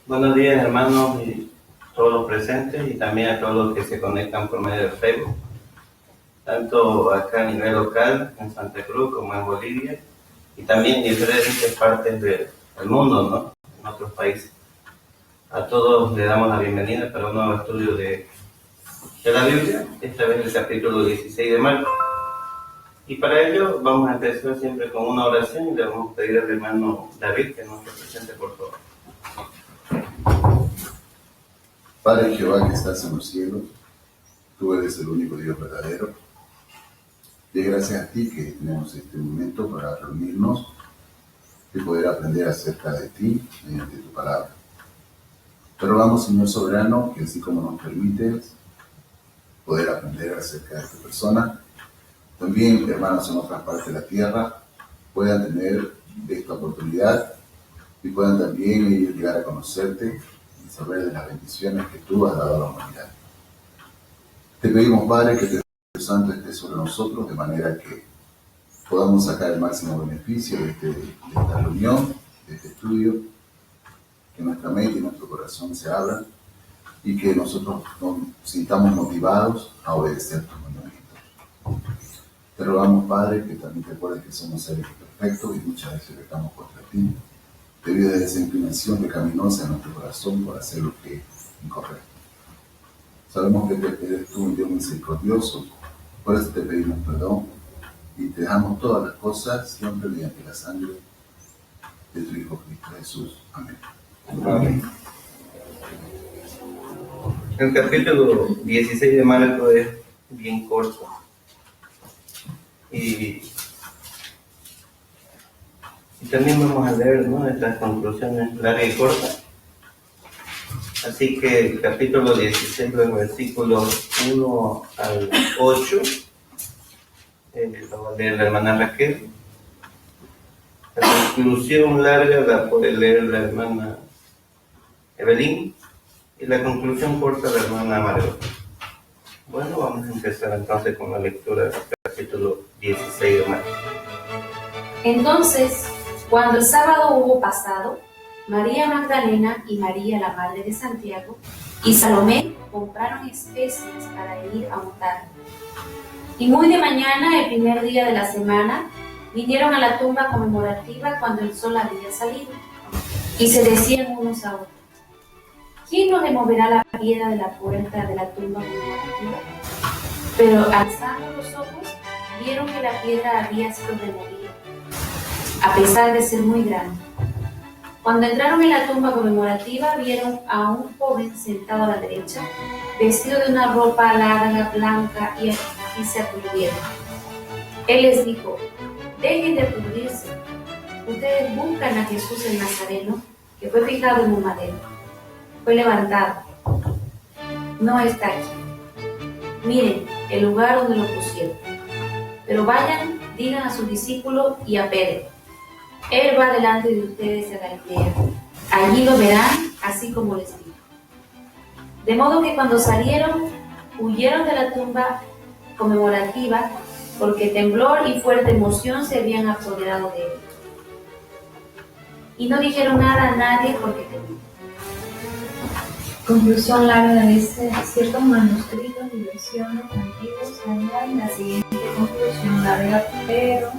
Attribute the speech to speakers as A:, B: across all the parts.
A: Buenos días, hermanos, y todos los presentes y también a todos los que se conectan por medio de Facebook, tanto acá a nivel local, en Santa Cruz, como en Bolivia, y también en diferentes partes del mundo, ¿no? En otros países. A todos les damos la bienvenida para un nuevo estudio de la Biblia, esta vez el capítulo 16 de Marcos. Y para ello vamos a empezar siempre con una oración y le vamos a pedir al hermano David que nos presente, por favor.
B: Padre Jehová que estás en los cielos, tú eres el único Dios verdadero. Y gracias a ti que tenemos este momento para reunirnos y poder aprender acerca de ti mediante tu palabra. Te rogamos, Señor soberano, que así como nos permites poder aprender acerca de tu persona, también hermanos en otras partes de la tierra puedan tener esta oportunidad y puedan también ellos llegar a conocerte y saber de las bendiciones que tú has dado a la humanidad. Te pedimos, Padre, que tu Espíritu Santo esté sobre nosotros de manera que podamos sacar el máximo beneficio de esta reunión, de este estudio, que nuestra mente y nuestro corazón se abran y que nosotros nos sintamos motivados a obedecer tus mandamientos. Te rogamos, Padre, que también te acuerdes que somos seres imperfectos y muchas veces pecamos contra ti, debido a esa inclinación pecaminosa en nuestro corazón por hacer lo que es incorrecto. Sabemos que eres tú un Dios misericordioso, por eso te pedimos perdón y te dejamos todas las cosas siempre mediante la sangre de tu Hijo Cristo Jesús. Amén.
A: Amén. El capítulo 16 de Marcos es bien corto y también vamos a leer, ¿no?, estas conclusiones largas y cortas. Así que el capítulo 16, los versículos 1 al 8, lo va a leer la hermana Raquel. La conclusión larga la puede leer la hermana Evelyn y la conclusión corta la hermana Margot. Bueno, vamos a empezar entonces con la lectura del capítulo 16 de Marcos.
C: Entonces, cuando el sábado hubo pasado, María Magdalena y María, la madre de Santiago, y Salomé compraron especias para ir a untar. Y muy de mañana, el primer día de la semana, vinieron a la tumba conmemorativa cuando el sol había salido, y se decían unos a otros: ¿quién nos removerá la piedra de la puerta de la tumba conmemorativa? Pero alzando los ojos, vieron que la piedra había sido removida, a pesar de ser muy grande. Cuando entraron en la tumba conmemorativa, vieron a un joven sentado a la derecha, vestido de una ropa larga, blanca, y se aturdieron. Él les dijo: dejen de aturdirse. Ustedes buscan a Jesús el Nazareno, que fue fijado en un madero. Fue levantado. No está aquí. Miren el lugar donde lo pusieron. Pero vayan, digan a sus discípulos y a Pedro: Él va delante de ustedes a Galilea. Allí lo verán, así como les dijo. De modo que cuando salieron, huyeron de la tumba conmemorativa, porque temblor y fuerte emoción se habían apoderado de ellos. Y no dijeron nada a nadie porque temían.
D: Conclusión larga de ciertos manuscritos y versiones antiguos añaden la siguiente conclusión larga, pero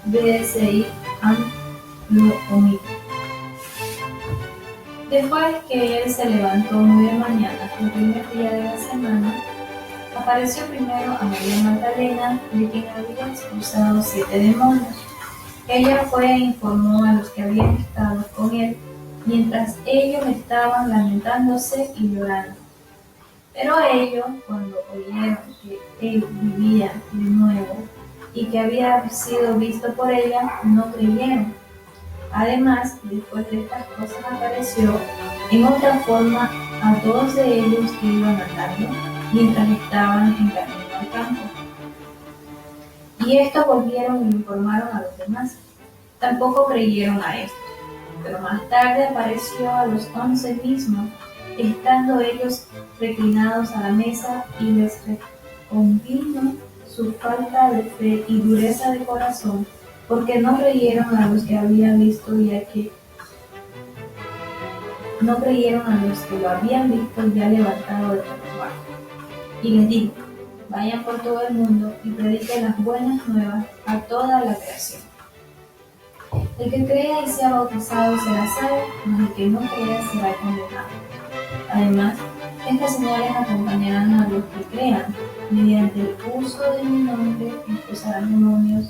D: BSI lo omite. Después que él se levantó muy de mañana, el primer día de la semana, apareció primero a María Magdalena, de quien había expulsado 7 demonios. Ella fue e informó a los que habían estado con él, mientras ellos estaban lamentándose y llorando. Pero ellos, cuando oyeron que él vivía de nuevo y que había sido visto por ella, no creyeron. Además, después de estas cosas apareció en otra forma a todos de ellos que iban andando, mientras estaban en camino al campo. Y estos volvieron y informaron a los demás. Tampoco creyeron a esto. Pero más tarde apareció a los 11 mismos, estando ellos reclinados a la mesa, y les reconvino su falta de fe y dureza de corazón, porque no creyeron a los que habían visto, ya que no creyeron a los que lo habían visto ya levantado de los muertos. Y les dijo: vayan por todo el mundo y prediquen las buenas nuevas a toda la creación. El que crea y sea bautizado será salvo, mas el que no crea será condenado. Además, estas señales acompañarán a los que crean. Mediante el uso de mi nombre expulsarán demonios,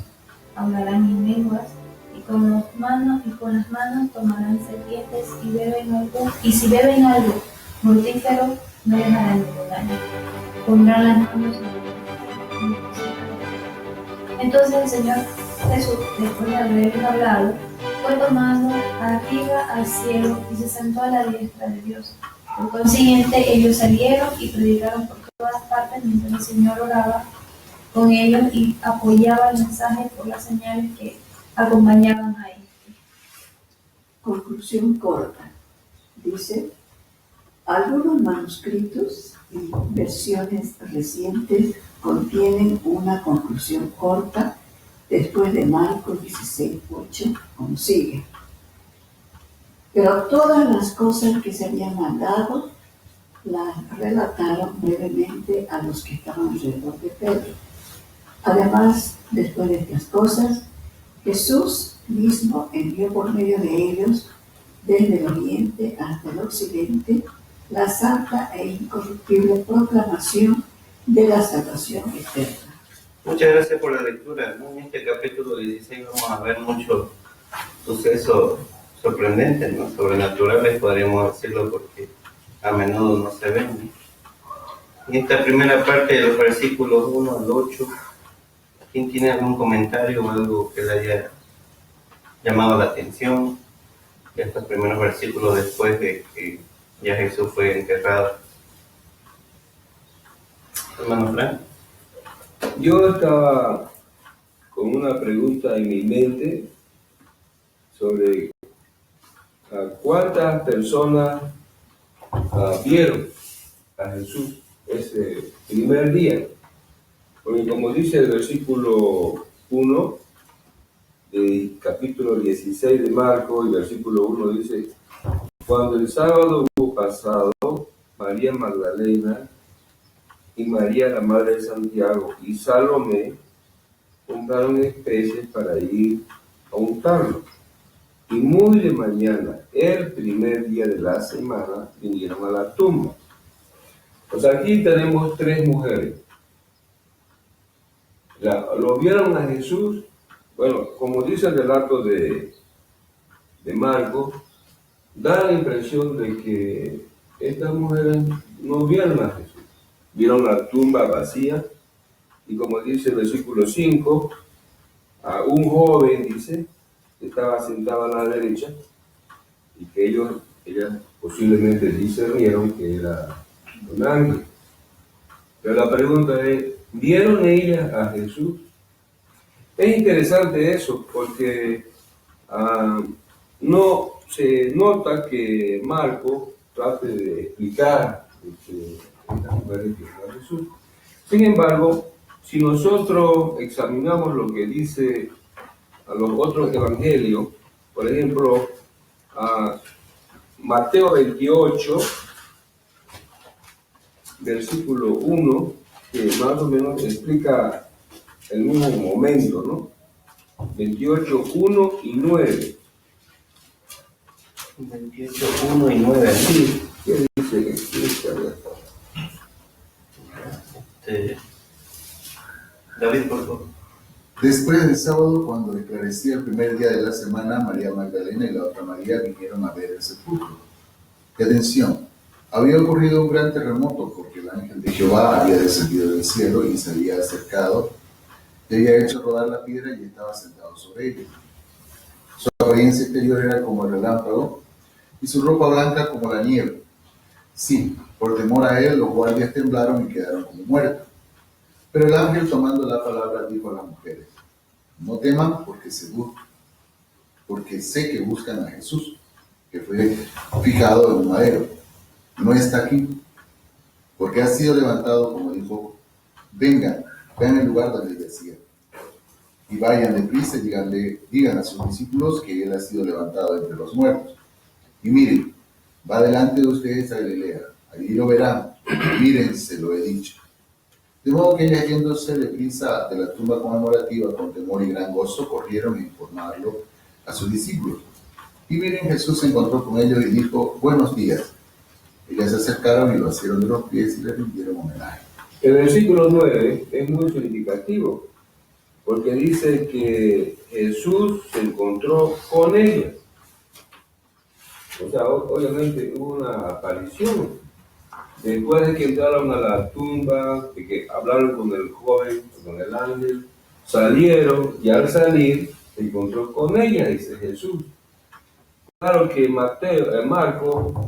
D: hablarán en lenguas, y con las manos tomarán serpientes, y si beben algo mortífero, no les hará ningún daño. Pondrán las manos sobre los enfermos. Entonces el Señor Jesús, después de haberles hablado, fue tomado arriba al cielo y se sentó a la diestra de Dios. Por consiguiente, ellos salieron y predicaron por todas partes mientras el Señor oraba con ellos y apoyaba el mensaje por las señales que acompañaban a él.
E: Conclusión corta. Dice: algunos manuscritos y versiones recientes contienen una conclusión corta después de Marcos 16:8, como sigue. Pero todas las cosas que se habían mandado las relataron brevemente a los que estaban alrededor de Pedro. Además, después de estas cosas, Jesús mismo envió por medio de ellos, desde el oriente hasta el occidente, la santa e incorruptible proclamación de la salvación eterna.
A: Muchas gracias por la lectura. En este capítulo 16 vamos a ver muchos sucesos sorprendentes, ¿no? Sobrenaturales, podríamos decirlo, porque a menudo no se ven, ¿no? En esta primera parte de los versículos 1 al 8, ¿quién tiene algún comentario o algo que le haya llamado la atención de estos primeros versículos después de que ya Jesús fue enterrado? Hermano Frank.
F: Yo estaba con una pregunta en mi mente sobre cuántas personas vieron a Jesús ese primer día. Porque como dice el versículo 1 del capítulo 16 de Marcos, y versículo 1 dice: cuando el sábado hubo pasado, María Magdalena y María, la madre de Santiago, y Salomé compraron especies para ir a untarlo. Y muy de mañana, el primer día de la semana, vinieron a la tumba. Pues aquí tenemos tres mujeres. Lo vieron a Jesús. Bueno, como dice el relato de Marcos, da la impresión de que estas mujeres no vieron a Jesús. Vieron la tumba vacía, y como dice el versículo 5, a un joven, dice, que estaba sentado a la derecha, y que ellas posiblemente discernieron que era un ángel. Pero la pregunta es: ¿vieron ellas a Jesús? Es interesante eso, porque no se nota que Marcos trate de explicar estas mujeres vieron a Jesús. Sin embargo, si nosotros examinamos lo que dice a los otros evangelios, por ejemplo, Mateo 28, versículo 1, que más o menos explica el mismo momento, ¿no? 28, 1 y 9.
A: 28, 1 y 9.
F: Sí, ¿qué dice?
A: David, por favor.
B: Después del sábado, cuando esclarecía el primer día de la semana, María Magdalena y la otra María vinieron a ver el sepulcro. Y atención, había ocurrido un gran terremoto porque el ángel de Jehová había descendido del cielo y se había acercado, y había hecho rodar la piedra y estaba sentado sobre ella. Su apariencia exterior era como el relámpago y su ropa blanca como la nieve. Sí, por temor a él, los guardias temblaron y quedaron como muertos. Pero el ángel, tomando la palabra, dijo a las mujeres: no teman, porque sé que buscan a Jesús, que fue fijado en un madero. No está aquí, porque ha sido levantado, como dijo. Vengan, vean el lugar donde yacía, y vayan deprisa y digan a sus discípulos que él ha sido levantado entre los muertos. Y miren, va delante de ustedes a Galilea, allí lo verán, miren, se lo he dicho. De modo que ellas yéndose deprisa de la tumba conmemorativa con temor y gran gozo, corrieron a informarlo a sus discípulos. Y miren, Jesús se encontró con ellos y dijo, buenos días. Ellas se acercaron y lo asieron de los pies y le rindieron homenaje.
F: El versículo 9 es muy significativo, porque dice que Jesús se encontró con ellos. O sea, obviamente hubo una aparición. Después de que entraron a la tumba, de que hablaron con el joven, con el ángel, salieron y al salir se encontró con ella, dice Jesús. Claro que Marco,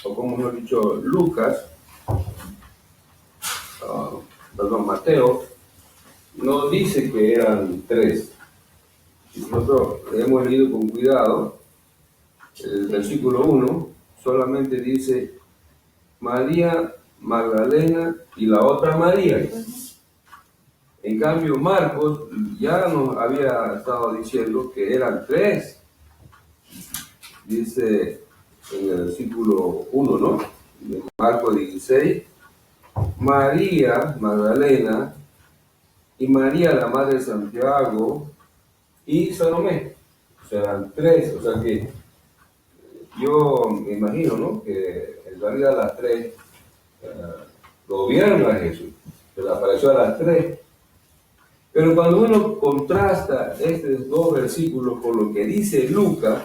F: o como hemos dicho, Lucas, Mateo, no dice que eran tres. Nosotros hemos leído con cuidado el versículo 1, solamente dice María Magdalena y la otra María. En cambio, Marcos ya nos había estado diciendo que eran tres. Dice en el versículo 1, ¿no? De Marcos 16, María Magdalena y María, la madre de Santiago, y Salomé. O sea, eran tres. O sea que yo me imagino, ¿no? Que en realidad las tres lo vieron a Jesús, se le apareció a las tres. Pero cuando uno contrasta estos dos versículos con lo que dice Lucas,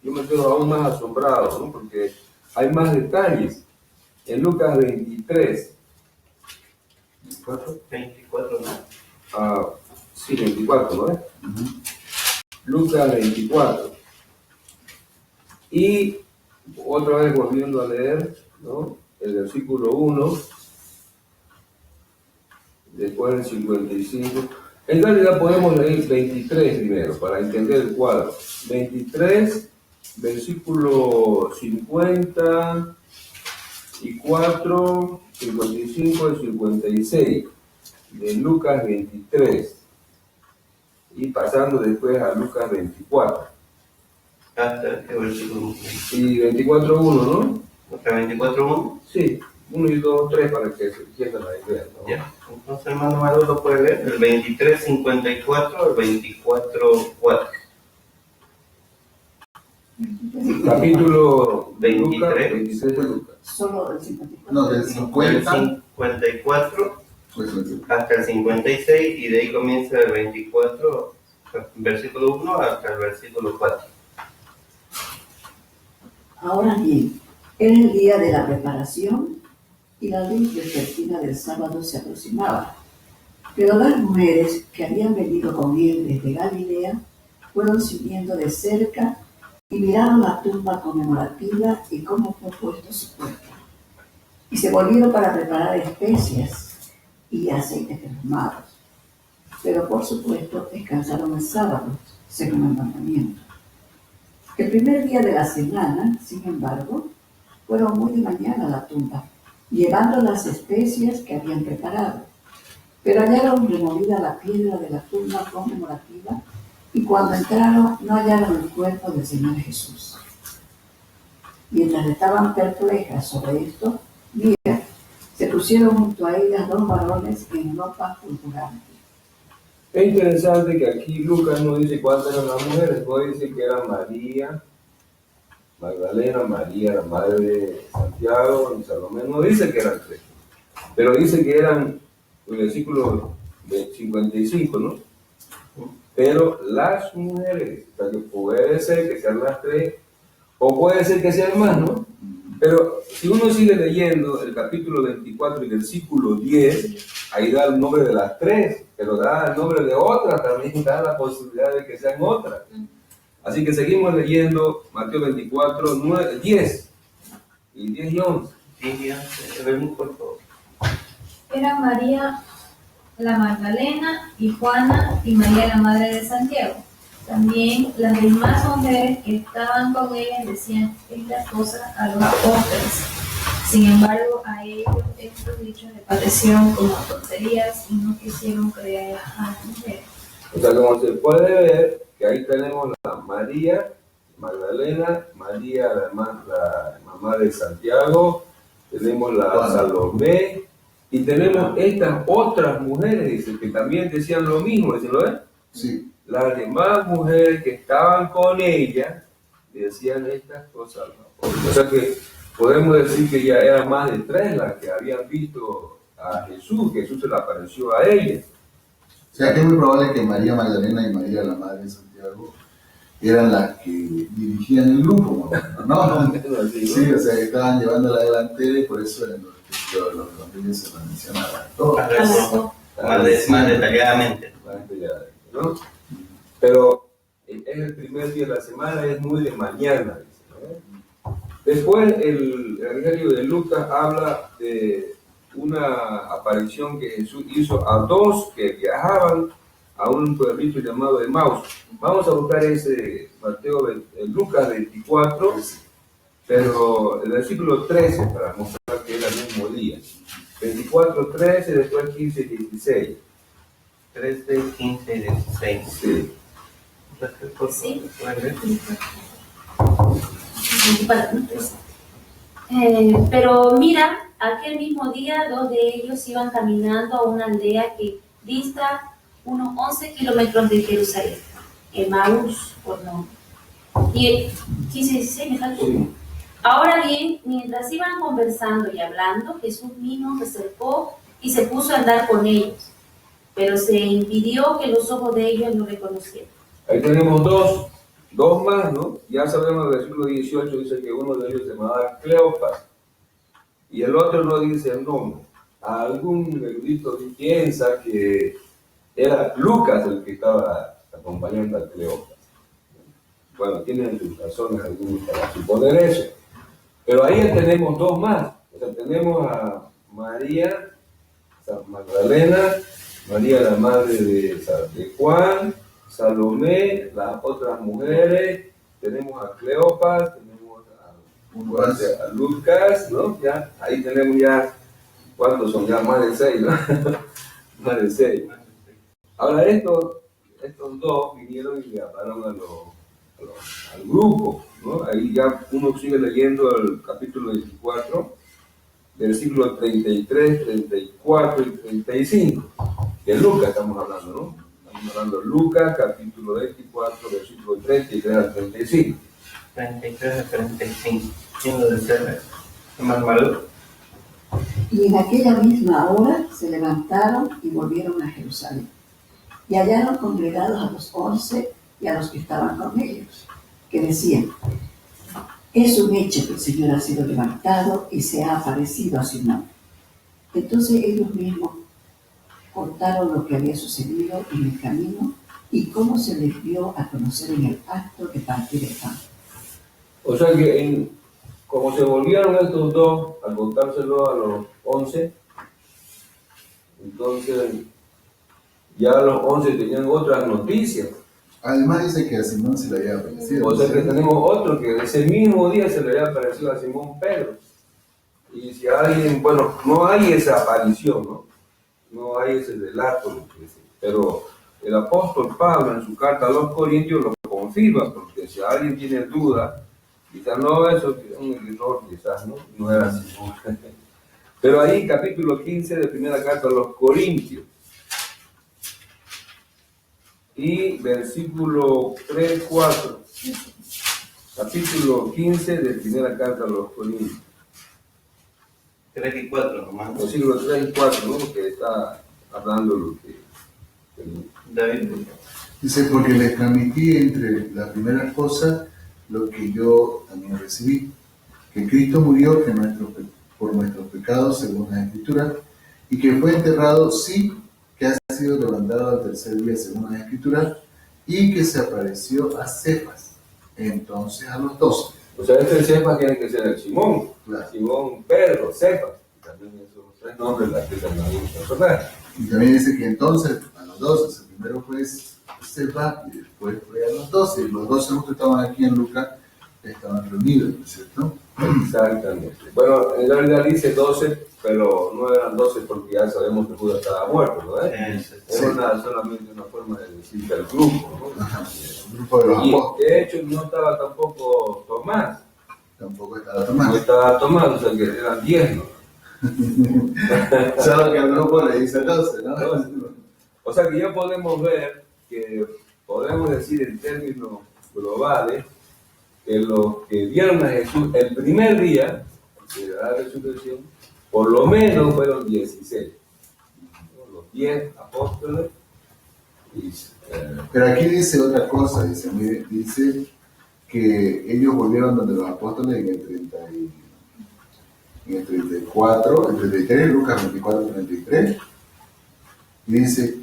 F: yo me quedo aún más asombrado, ¿no? Porque hay más detalles. En Lucas 23,
A: 24, ¿no?
F: Sí, 24, ¿no es? Lucas 24. Y otra vez volviendo a leer, ¿no? El versículo 1, después el 55. En realidad podemos leer 23 primero para entender el cuadro. 23, versículo 54, 55 y 56 de Lucas 23. Y pasando después a Lucas 24.
A: Hasta el versículo 1.
F: Y 24.1, ¿no?
A: ¿Hasta 24.1?
F: Sí, 1 y 2, 3 para que se entienda la idea, ¿no?
A: Ya. Entonces, hermano Maru lo puede leer. El 23.54, el 24.4.
F: Capítulo
A: 23.
F: 26 de Lucas.
E: Solo el 54.
B: No, del
A: Del
B: 50
A: 54
B: pues el 50.
A: hasta el 56 y de ahí comienza el 24, versículo 1 hasta el versículo 4.
E: Ahora bien, era el día de la preparación y la ley vespertina del sábado se aproximaba. Pero las mujeres que habían venido con él desde Galilea fueron siguiendo de cerca y miraron la tumba conmemorativa y cómo fue puesto su cuerpo. Y se volvieron para preparar especias y aceites perfumados. Pero por supuesto descansaron el sábado, según el mandamiento. El primer día de la semana, sin embargo, fueron muy de mañana a la tumba, llevando las especias que habían preparado. Pero hallaron removida la piedra de la tumba conmemorativa y cuando entraron no hallaron el cuerpo del Señor Jesús. Mientras estaban perplejas sobre esto, mira, se pusieron junto a ellas dos varones en ropa purpurante.
F: Es interesante que aquí Lucas no dice cuántas eran las mujeres, no dice que eran María Magdalena, María, la madre de Santiago y Salomé, no dice que eran tres, pero dice que eran, el versículo 55, ¿no? Pero las mujeres, o sea que puede ser que sean las tres, o puede ser que sean más, ¿no? Pero si uno sigue leyendo el capítulo 24 y versículo 10, ahí da el nombre de las tres, pero da el nombre de otras, también da la posibilidad de que sean otras. Así que seguimos leyendo Mateo 24, 9, 10 y 10 y 11.
A: Sí, ya, ven por favor.
D: Eran María la Magdalena y Juana y María la madre de Santiago. También las demás mujeres que estaban con ellas decían estas cosas a los apóstoles. Sin embargo, a ellos estos dichos les parecieron como tonterías y no quisieron creer a las mujeres.
F: O sea, como se puede ver, que ahí tenemos la María Magdalena, María la mamá madre de Santiago, tenemos la
B: Juana.
F: Salomé, y tenemos estas otras mujeres, dice, que también decían lo mismo, dice, ¿lo ven?
B: Sí,
F: Las demás mujeres que estaban con ella decían estas cosas. ¿No? O sea que podemos decir que ya eran más de 3 las que habían visto a Jesús, que Jesús se le apareció a ella.
B: o sea que es muy probable que María Magdalena y María, la madre de Santiago, eran las que dirigían el grupo, ¿no? Sí, o sea, que estaban llevando la delantera y por eso en los evangelios se lo mencionaban todo.
A: Más detalladamente.
F: ¿No? Pero es el primer día de la semana, es muy de mañana. Dice, ¿no? Después el Evangelio de Lucas habla de una aparición que Jesús hizo a 2 que viajaban a un pueblito llamado Emaús. Vamos a buscar ese Lucas 24, pero el versículo 13 para mostrar que era el mismo día. 24, 13, después 15 y 16.
A: 13, 15 y 16.
F: Sí.
C: Sí.
A: ¿Puedes ver?
C: Pero mira, aquel mismo día 2 de ellos iban caminando a una aldea que dista unos 11 kilómetros de Jerusalén, Emaús por nombre. Y el 15 y 16 me faltó.
F: Sí.
C: Ahora bien, mientras iban conversando y hablando, Jesús mismo se acercó y se puso a andar con ellos, pero se impidió que los ojos de ellos lo reconocieran.
F: Ahí tenemos dos más, ¿no? Ya sabemos el versículo 18 dice que uno de ellos se llamaba Cleopas y el otro no dice el nombre. Algún erudito piensa que era Lucas el que estaba acompañando a Cleopas. Bueno, tienen sus razones algunos para suponer eso. Pero ahí ya tenemos 2 más. O sea, tenemos a María Magdalena, María la madre de Juan, Salomé, las otras mujeres, tenemos a Cleopas, tenemos a Lucas, ¿no? Ya, ahí tenemos ya, ¿cuántos son? Ya más de 6, ¿no? Más de 6. Ahora estos 2 vinieron y le hablaron al grupo, ¿no? Ahí ya uno sigue leyendo el capítulo 24, versículos 33, 34 y 35. De Lucas estamos hablando, ¿no? Estamos hablando de Lucas, capítulo 24, versículo 33 al 35.
A: 33 a 35. ¿Quién lo desea? ¿Más malo?
E: Y en aquella misma hora se levantaron y volvieron a Jerusalén. Y hallaron congregados a los 11 y a los que estaban con ellos, que decían: es un hecho que el Señor ha sido levantado y se ha aparecido a su nombre. Entonces ellos mismos contaron lo que había sucedido en el camino y cómo se les dio a conocer en el acto de partir el pan.
F: O sea que como se volvieron estos 2 al contárselo a los 11, entonces ya los 11 tenían otras noticias.
B: además dice que a Simón se le había aparecido.
F: O sea que tenemos otro que ese mismo día se le había aparecido a Simón Pedro. Y si alguien, bueno, no hay esa aparición, ¿no? No hay ese relato, pero el apóstol Pablo en su carta a los Corintios lo confirma, porque si alguien tiene duda, quizás no, eso es un error, quizás no era así. Pero ahí capítulo 15 de primera carta a los Corintios y versículo 3, 4, capítulo 15 de primera carta a los Corintios.
A: 3 y 4 nomás.
F: Versículo 3 y 4, ¿no? Que está hablando lo que
A: David.
B: Dice, porque les transmití entre las primeras cosas lo que yo también recibí, que Cristo murió por nuestros pecados según las Escrituras, y que fue enterrado, sí, que ha sido levantado al tercer día según las Escrituras, y que se apareció a Cefas, entonces a los 12.
F: O sea, este Cefas tiene que ser el Simón,
B: Claro.
F: Simón Pedro, Cefas, también esos 3 nombres la que se han dado un personaje.
B: Y también dice que entonces a los 12, el primero fue Cefas y después fue a los 12. Y los 12 justo estaban aquí en Lucas, estaban reunidos, ¿no es cierto?
F: Exactamente. Bueno, en realidad dice 12, pero no eran 12 porque ya sabemos que Judas estaba muerto, ¿no?
A: Sí.
F: Era solamente una forma de decir del grupo, ¿no?
B: Ajá. Un grupo de los
F: Y
B: apóstoles.
F: de hecho no estaba tampoco Tomás,
B: Tampoco estaba
F: No
B: tomando.
F: estaba tomando, o sea que eran 10, ¿no?
B: Solo que al grupo le dice 12, ¿no?
F: O sea que ya podemos ver que podemos decir en términos globales que los que vieron a Jesús el primer día de la resurrección, por lo menos fueron 16. Los 10 apóstoles.
B: Pero aquí dice otra cosa, dice que ellos volvieron donde los apóstoles en el 34, el 33, Lucas 24, 33, y dice,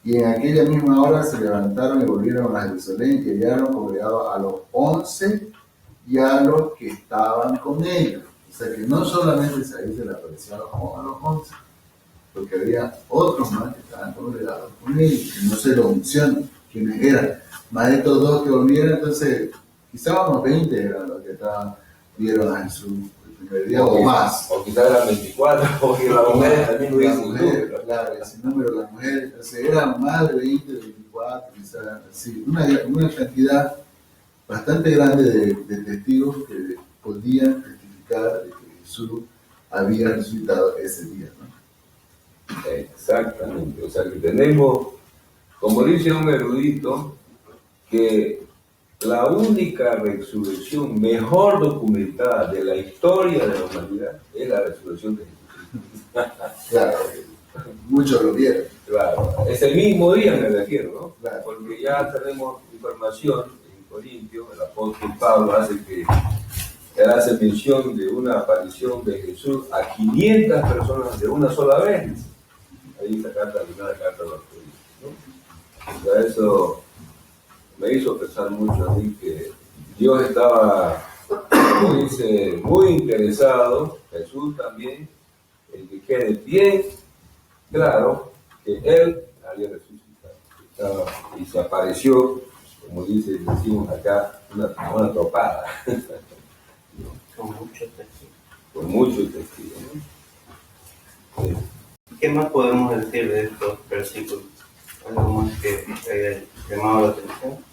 B: y en aquella misma hora se levantaron y volvieron a Jerusalén y hallaron congregados a los 11 y a los que estaban con ellos. O sea que no solamente ahí se le apareció a los 11, porque había otros más que estaban congregados con ellos, y no se lo mencionan quiénes eran. Más de estos dos que volvieron, entonces quizás unos 20 eran los que vieron a Jesús el primer día o más.
F: O quizás eran 24, porque las mujeres también lo
B: Las
F: dicen.
B: mujeres, claro, ese número de las mujeres, entonces eran más de 20, 24, quizás así, una cantidad bastante grande de testigos que podían testificar de que Jesús había resucitado ese día, ¿no?
F: Exactamente, o sea que tenemos, como dice un erudito, que la única resurrección mejor documentada de la historia de la humanidad es la resurrección de Jesucristo.
B: Claro, muchos lo vieron.
F: Claro, ese mismo día me refiero, ¿no?
B: Claro.
F: Porque ya tenemos información en Corintios, el apóstol Pablo hace mención de una aparición de Jesús a 500 personas de una sola vez. Ahí esta carta, la primera carta de los Corintios, ¿no? O sea, eso me hizo pensar mucho a mí que Dios estaba, como dice, muy interesado, Jesús también, en que quede bien claro que Él había resucitado. Y se apareció, como decimos acá, una tropada.
A: Con muchos testigos.
F: Con muchos testigos, ¿no? Sí.
A: ¿Qué más podemos decir de estos versículos? ¿Algo más que haya llamado la atención?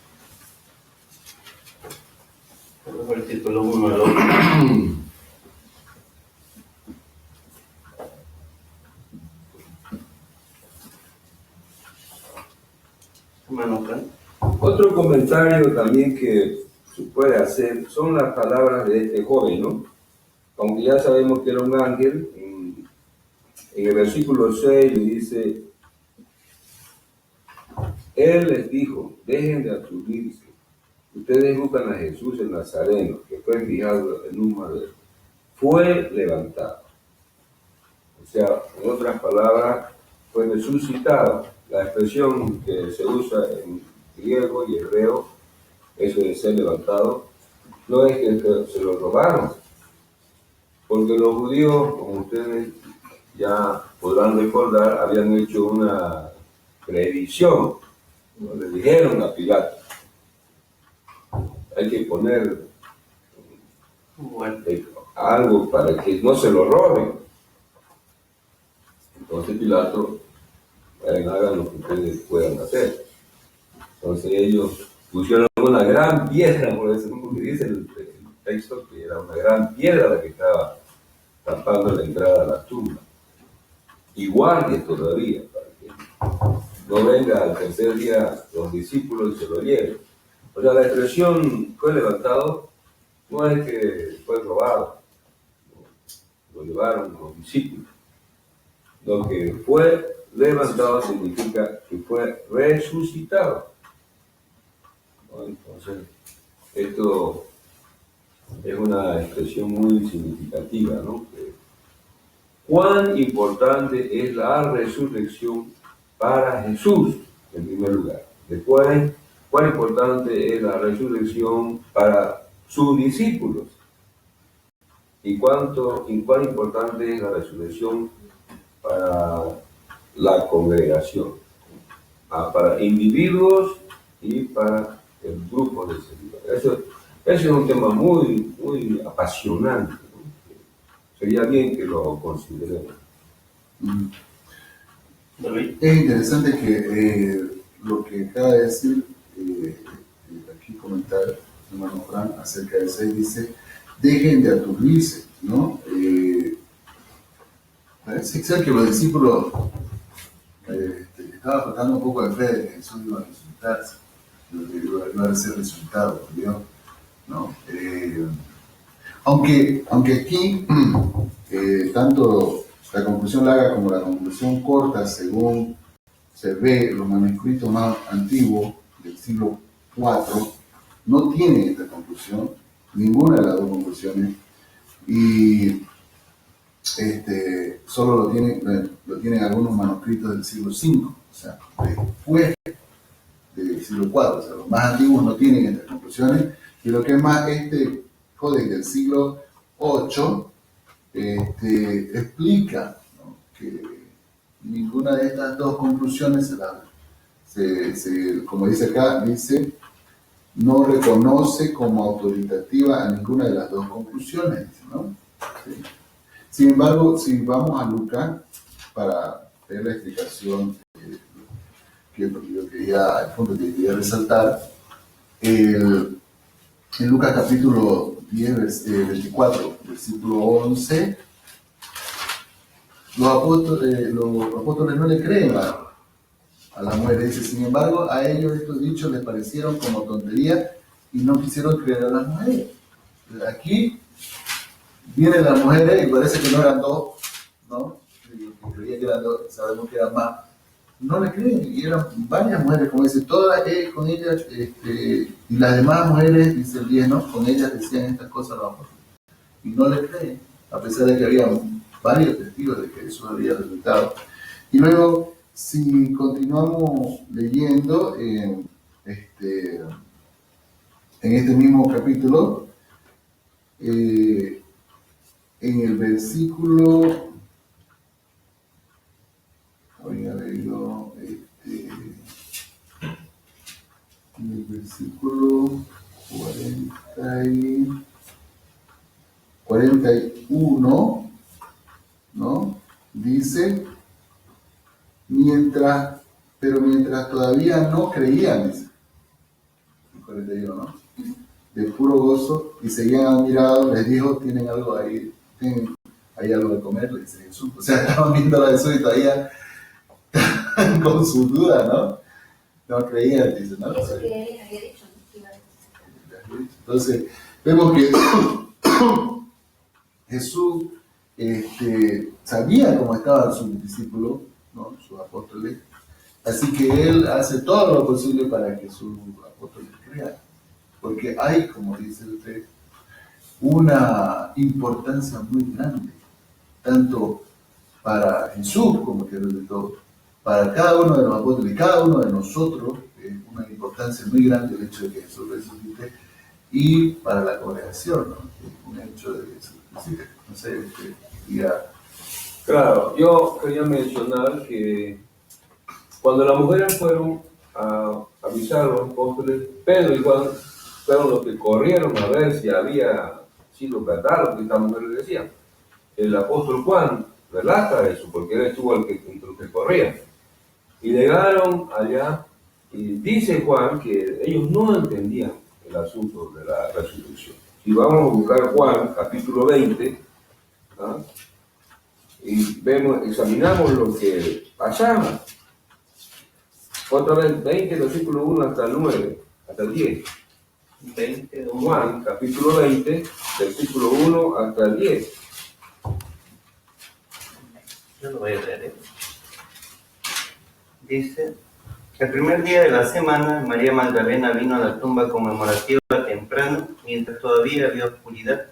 A: Los versículos 1 al 8. Hermano Fran.
F: Otro comentario también que se puede hacer son las palabras de este joven, ¿no? Aunque ya sabemos que era un ángel, en el versículo 6 le dice, Él les dijo, dejen de aturdirse. Ustedes buscan a Jesús el Nazareno, que fue fijado en un madero. Fue levantado. O sea, en otras palabras, fue resucitado. La expresión que se usa en griego y hebreo, eso de ser levantado, no es que se lo robaron, porque los judíos, como ustedes ya podrán recordar, habían hecho una predicción, ¿no? Le dijeron a Pilato, hay que poner algo para que no se lo roben. Entonces Pilato, hagan lo que ustedes puedan hacer. Entonces ellos pusieron una gran piedra, por eso porque dice el texto que era una gran piedra la que estaba tapando la entrada a la tumba. Y guardias todavía, para que no venga al tercer día los discípulos y se lo lleven. O sea, la expresión fue levantado no es que fue robado, lo llevaron los discípulos. Lo que fue levantado significa que fue resucitado. ¿No? Entonces, esto es una expresión muy significativa, ¿no? ¿Cuán importante es la resurrección para Jesús, en primer lugar? Después, ¿cuán importante es la resurrección para sus discípulos? ¿Y cuán importante es la resurrección para la congregación? Para individuos y para el grupo de seguidores. Eso es un tema muy, muy apasionante, ¿no? Sería bien que lo consideremos.
B: Es interesante que lo que acaba de decir, aquí comentar el hermano Fran acerca de 6, dice, dejen de aturdirse, ¿no? Parece ser que los discípulos estaban faltando un poco de fe de que Jesús iba a resucitarse, iba a ser resultado por Dios, ¿no? Aunque aquí, tanto la conclusión larga como la conclusión corta, según se ve los manuscritos más antiguos del siglo IV, no tienen esta conclusión, ninguna de las dos conclusiones, y solo lo tienen algunos manuscritos del siglo V, o sea, después del siglo IV, o sea, los más antiguos no tienen estas conclusiones, y lo que es más, este códice del siglo VIII explica, ¿no?, que ninguna de estas dos conclusiones como dice acá, dice, no reconoce como autoritativa a ninguna de las dos conclusiones, ¿no? ¿Sí? Sin embargo, si vamos a Lucas para ver la explicación que yo quería, el punto que quería resaltar, en Lucas capítulo 10, 24, versículo 11, los apóstoles no le creen a la mujer. Dice, sin embargo, a ellos estos dichos les parecieron como tontería y no quisieron creer a las mujeres. Aquí vienen las mujeres y parece que no eran dos, ¿no? Y creía que eran dos, sabemos que eran más. No le creen, y eran varias mujeres, como dice, todas con ellas, y las demás mujeres, dice el 10, ¿no? Con ellas decían estas cosas los apóstoles. Y no le creen, a pesar de que había varios testigos de que eso había resultado. Y luego, si continuamos leyendo en este mismo capítulo, en el versículo, había leído, en el versículo 41, ¿no? Dice, mientras todavía no creían, dice, 41, ¿no? De puro gozo, y seguían admirados, les dijo, ¿tienen algo ahí? ¿Tienen ahí algo de comer? Le dice Jesús. O sea, estaban viendo a Jesús y todavía con su duda, ¿no? No creían, dice, ¿no?
C: Eso que él había dicho, ¿no?
B: Entonces, vemos que Jesús sabía cómo estaban sus discípulos, ¿no?, sus apóstoles, así que Él hace todo lo posible para que sus apóstoles crean, porque hay, como dice usted, una importancia muy grande, tanto para Jesús como que de todo, para cada uno de los apóstoles, cada uno de nosotros, es una importancia muy grande el hecho de que Jesús resucite, y para la congregación, ¿no?, un hecho de que resucite. No sé,
F: Claro, yo quería mencionar que cuando las mujeres fueron a avisar a los apóstoles, Pedro y Juan fueron los que corrieron a ver si había sido verdad lo que estas mujeres decían. El apóstol Juan relata eso, porque él estuvo entre los que corrían. Y llegaron allá, y dice Juan que ellos no entendían el asunto de la resurrección. Si vamos a buscar Juan, capítulo 20, ¿ah?, y examinamos lo que pasaba. Otra vez, 20, versículo 1 hasta el 9, hasta el 10.
A: 20,
F: Juan, capítulo 20, versículo 1 hasta el 10.
A: Yo lo voy a leer. Dice, el primer día de la semana, María Magdalena vino a la tumba conmemorativa temprano, mientras todavía había oscuridad,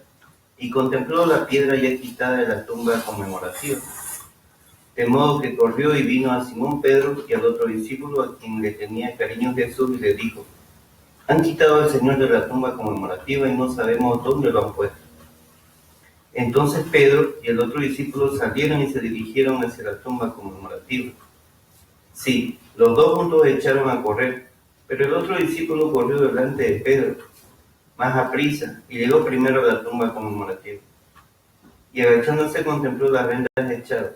A: y contempló la piedra ya quitada de la tumba conmemorativa. De modo que corrió y vino a Simón Pedro y al otro discípulo, a quien le tenía cariño Jesús, y le dijo, han quitado al Señor de la tumba conmemorativa y no sabemos dónde lo han puesto. Entonces Pedro y el otro discípulo salieron y se dirigieron hacia la tumba conmemorativa. Sí, los dos juntos echaron a correr, pero el otro discípulo corrió delante de Pedro, más aprisa, y llegó primero a la tumba conmemorativa. Y agachándose contempló las vendas echadas.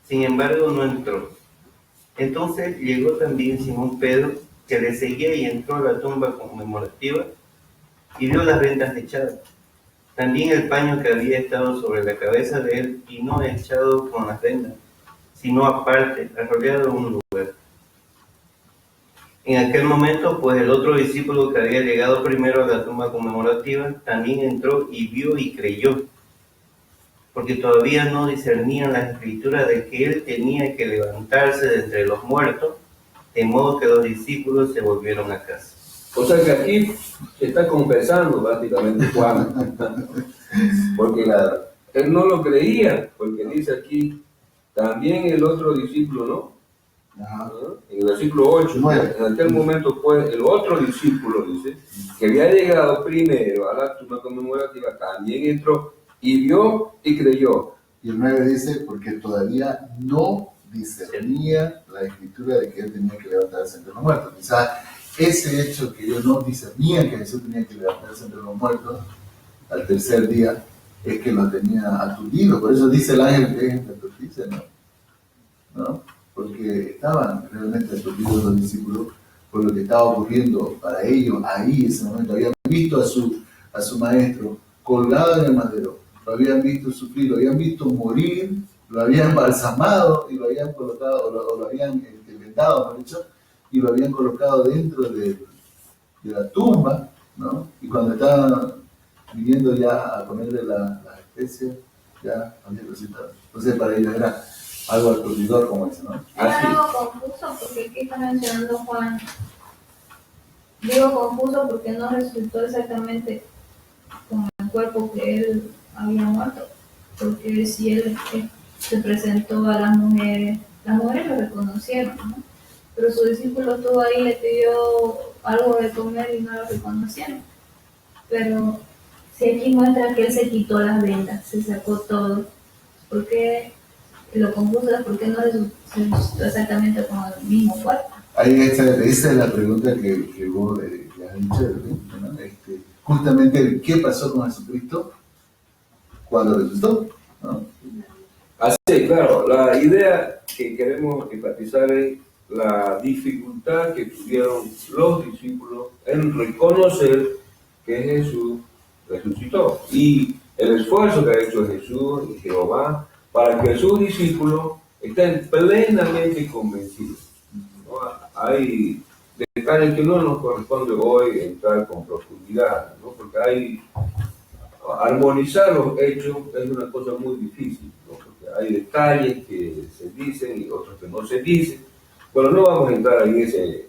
A: Sin embargo, no entró. Entonces llegó también Simón Pedro, que le seguía, y entró a la tumba conmemorativa y vio las vendas echadas También el paño que había estado sobre la cabeza de él, y no echado con las vendas, sino aparte, arrollado en un lugar. En aquel momento, pues el otro discípulo que había llegado primero a la tumba conmemorativa, también entró y vio y creyó, porque todavía no discernían las escrituras de que él tenía que levantarse de entre los muertos, de modo que los discípulos se volvieron a casa.
F: O sea que aquí se está confesando prácticamente Juan, porque él no lo creía, porque dice aquí, también el otro discípulo, ¿no?
B: Ajá.
F: En el versículo 8,
B: Nueve.
F: en aquel momento pues el otro discípulo, dice, que había llegado primero a la tumba conmemorativa, también entró y vio y creyó.
B: Y el 9 dice, porque todavía no discernía la escritura de que él tenía que levantarse entre los muertos. Quizás ese hecho que ellos no discernían que Jesús tenía que levantarse entre los muertos al tercer día, es que lo tenía aturdido. Por eso dice el ángel que es aturdice, ¿no? Porque estaban realmente aturdidos los discípulos por lo que estaba ocurriendo para ellos ahí en ese momento. Habían visto a su maestro colgado en el madero, lo habían visto sufrir, lo habían visto morir, lo habían embalsamado y lo habían colocado, o lo habían vendado, mejor dicho, y lo habían colocado dentro de la tumba, ¿no? Y cuando estaban viniendo ya a ponerle las especias, ya había resucitado. Entonces para ellos era algo aturdidor como eso, ¿no?
D: Es
F: Así.
D: algo confuso porque aquí está mencionando Juan. Digo confuso porque no resultó exactamente con el cuerpo que él había muerto. Porque si él se presentó a las mujeres lo reconocieron, ¿no? Pero su discípulo estuvo ahí, le pidió algo de comer y no lo reconocieron. Pero si aquí muestra que él se quitó las vendas, se sacó todo, porque lo confuso es porque no resultó exactamente con el mismo cuerpo.
B: Ahí esa es la pregunta que vos le has dicho, ¿no? Justamente, ¿qué pasó con Jesucristo cuando resucitó? ¿No?
F: Así, claro, la idea que queremos enfatizar es la dificultad que tuvieron los discípulos en reconocer que Jesús resucitó y el esfuerzo que ha hecho Jesús y Jehová para que sus discípulos estén plenamente convencidos, ¿no? Hay detalles que no nos corresponde hoy entrar con profundidad, ¿no? Porque armonizar los hechos es una cosa muy difícil, ¿no? Porque hay detalles que se dicen y otros que no se dicen. Bueno, no vamos a entrar en ese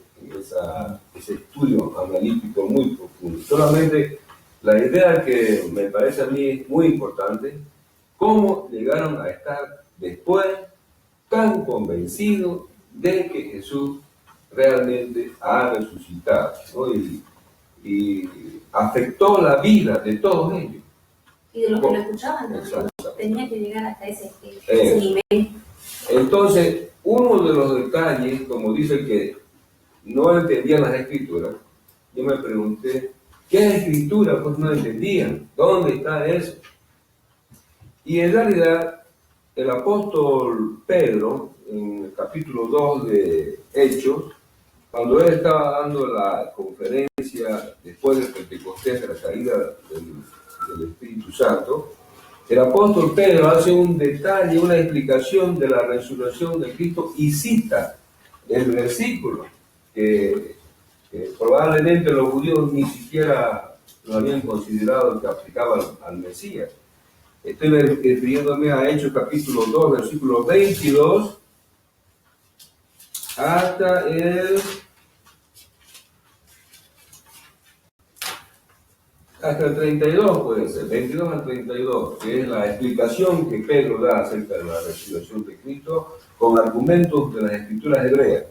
F: estudio analítico muy profundo. Solamente la idea que me parece a mí muy importante, cómo llegaron a estar después tan convencidos de que Jesús realmente ha resucitado, ¿no? Y afectó la vida de todos ellos.
C: Y de los que lo escuchaban también. Tenía que llegar hasta ese nivel.
F: Entonces, uno de los detalles, como dice que no entendían las escrituras, yo me pregunté, ¿qué escritura? Pues no entendían. ¿Dónde está eso? Y en realidad, el apóstol Pedro, en el capítulo 2 de Hechos, cuando él estaba dando la conferencia después del Pentecostés, de la caída del Espíritu Santo, el apóstol Pedro hace un detalle, una explicación de la resurrección de Cristo y cita el versículo que probablemente los judíos ni siquiera lo habían considerado que aplicaba al Mesías. Estoy refiriéndome a Hechos capítulo 2, versículo 22 hasta el 32, puede ser, 22 al 32, que es la explicación que Pedro da acerca de la resurrección de Cristo con argumentos de las escrituras hebreas.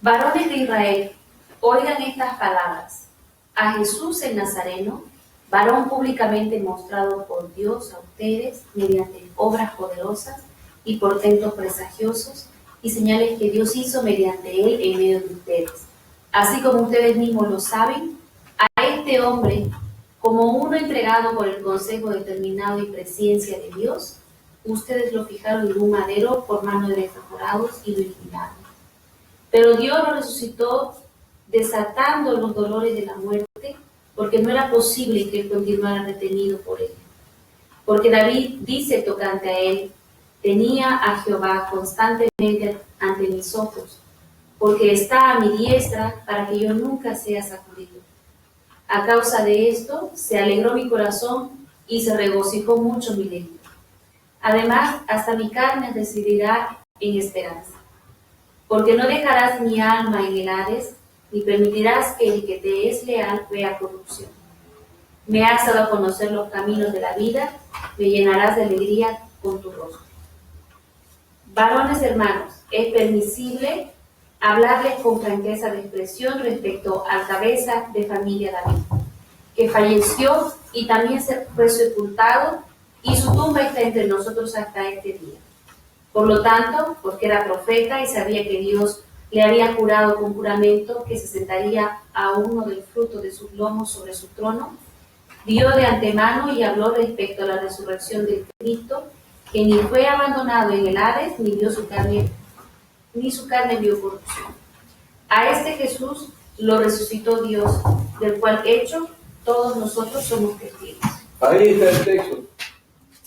C: Varones de Israel, oigan estas palabras. A Jesús el Nazareno, varón públicamente mostrado por Dios a ustedes mediante obras poderosas y portentos presagiosos y señales que Dios hizo mediante él en medio de ustedes. Así como ustedes mismos lo saben, a este hombre, como uno entregado por el consejo determinado y presencia de Dios, ustedes lo fijaron en un madero por mano de desaforados y lo inclinaron. Pero Dios lo resucitó, desatando los dolores de la muerte porque no era posible que él continuara retenido por él. Porque David dice tocante a él: tenía a Jehová constantemente ante mis ojos, porque está a mi diestra para que yo nunca sea sacudido. A causa de esto se alegró mi corazón y se regocijó mucho mi lengua. Además, hasta mi carne residirá en esperanza. Porque no dejarás mi alma en el Hades, ni permitirás que el que te es leal vea corrupción. Me has dado a conocer los caminos de la vida, me llenarás de alegría con tu rostro. Varones hermanos, es permisible hablarles con franqueza de expresión respecto al cabeza de familia David, que falleció y también fue sepultado, y su tumba está entre nosotros hasta este día. Por lo tanto, porque era profeta y sabía que Dios le había jurado con juramento que se sentaría a uno del fruto de sus lomos sobre su trono, vio de antemano y habló respecto a la resurrección de Cristo, que ni fue abandonado en el Hades, ni su carne vio corrupción. A este Jesús lo resucitó Dios, del cual hecho todos nosotros somos testigos.
F: Ahí está el texto,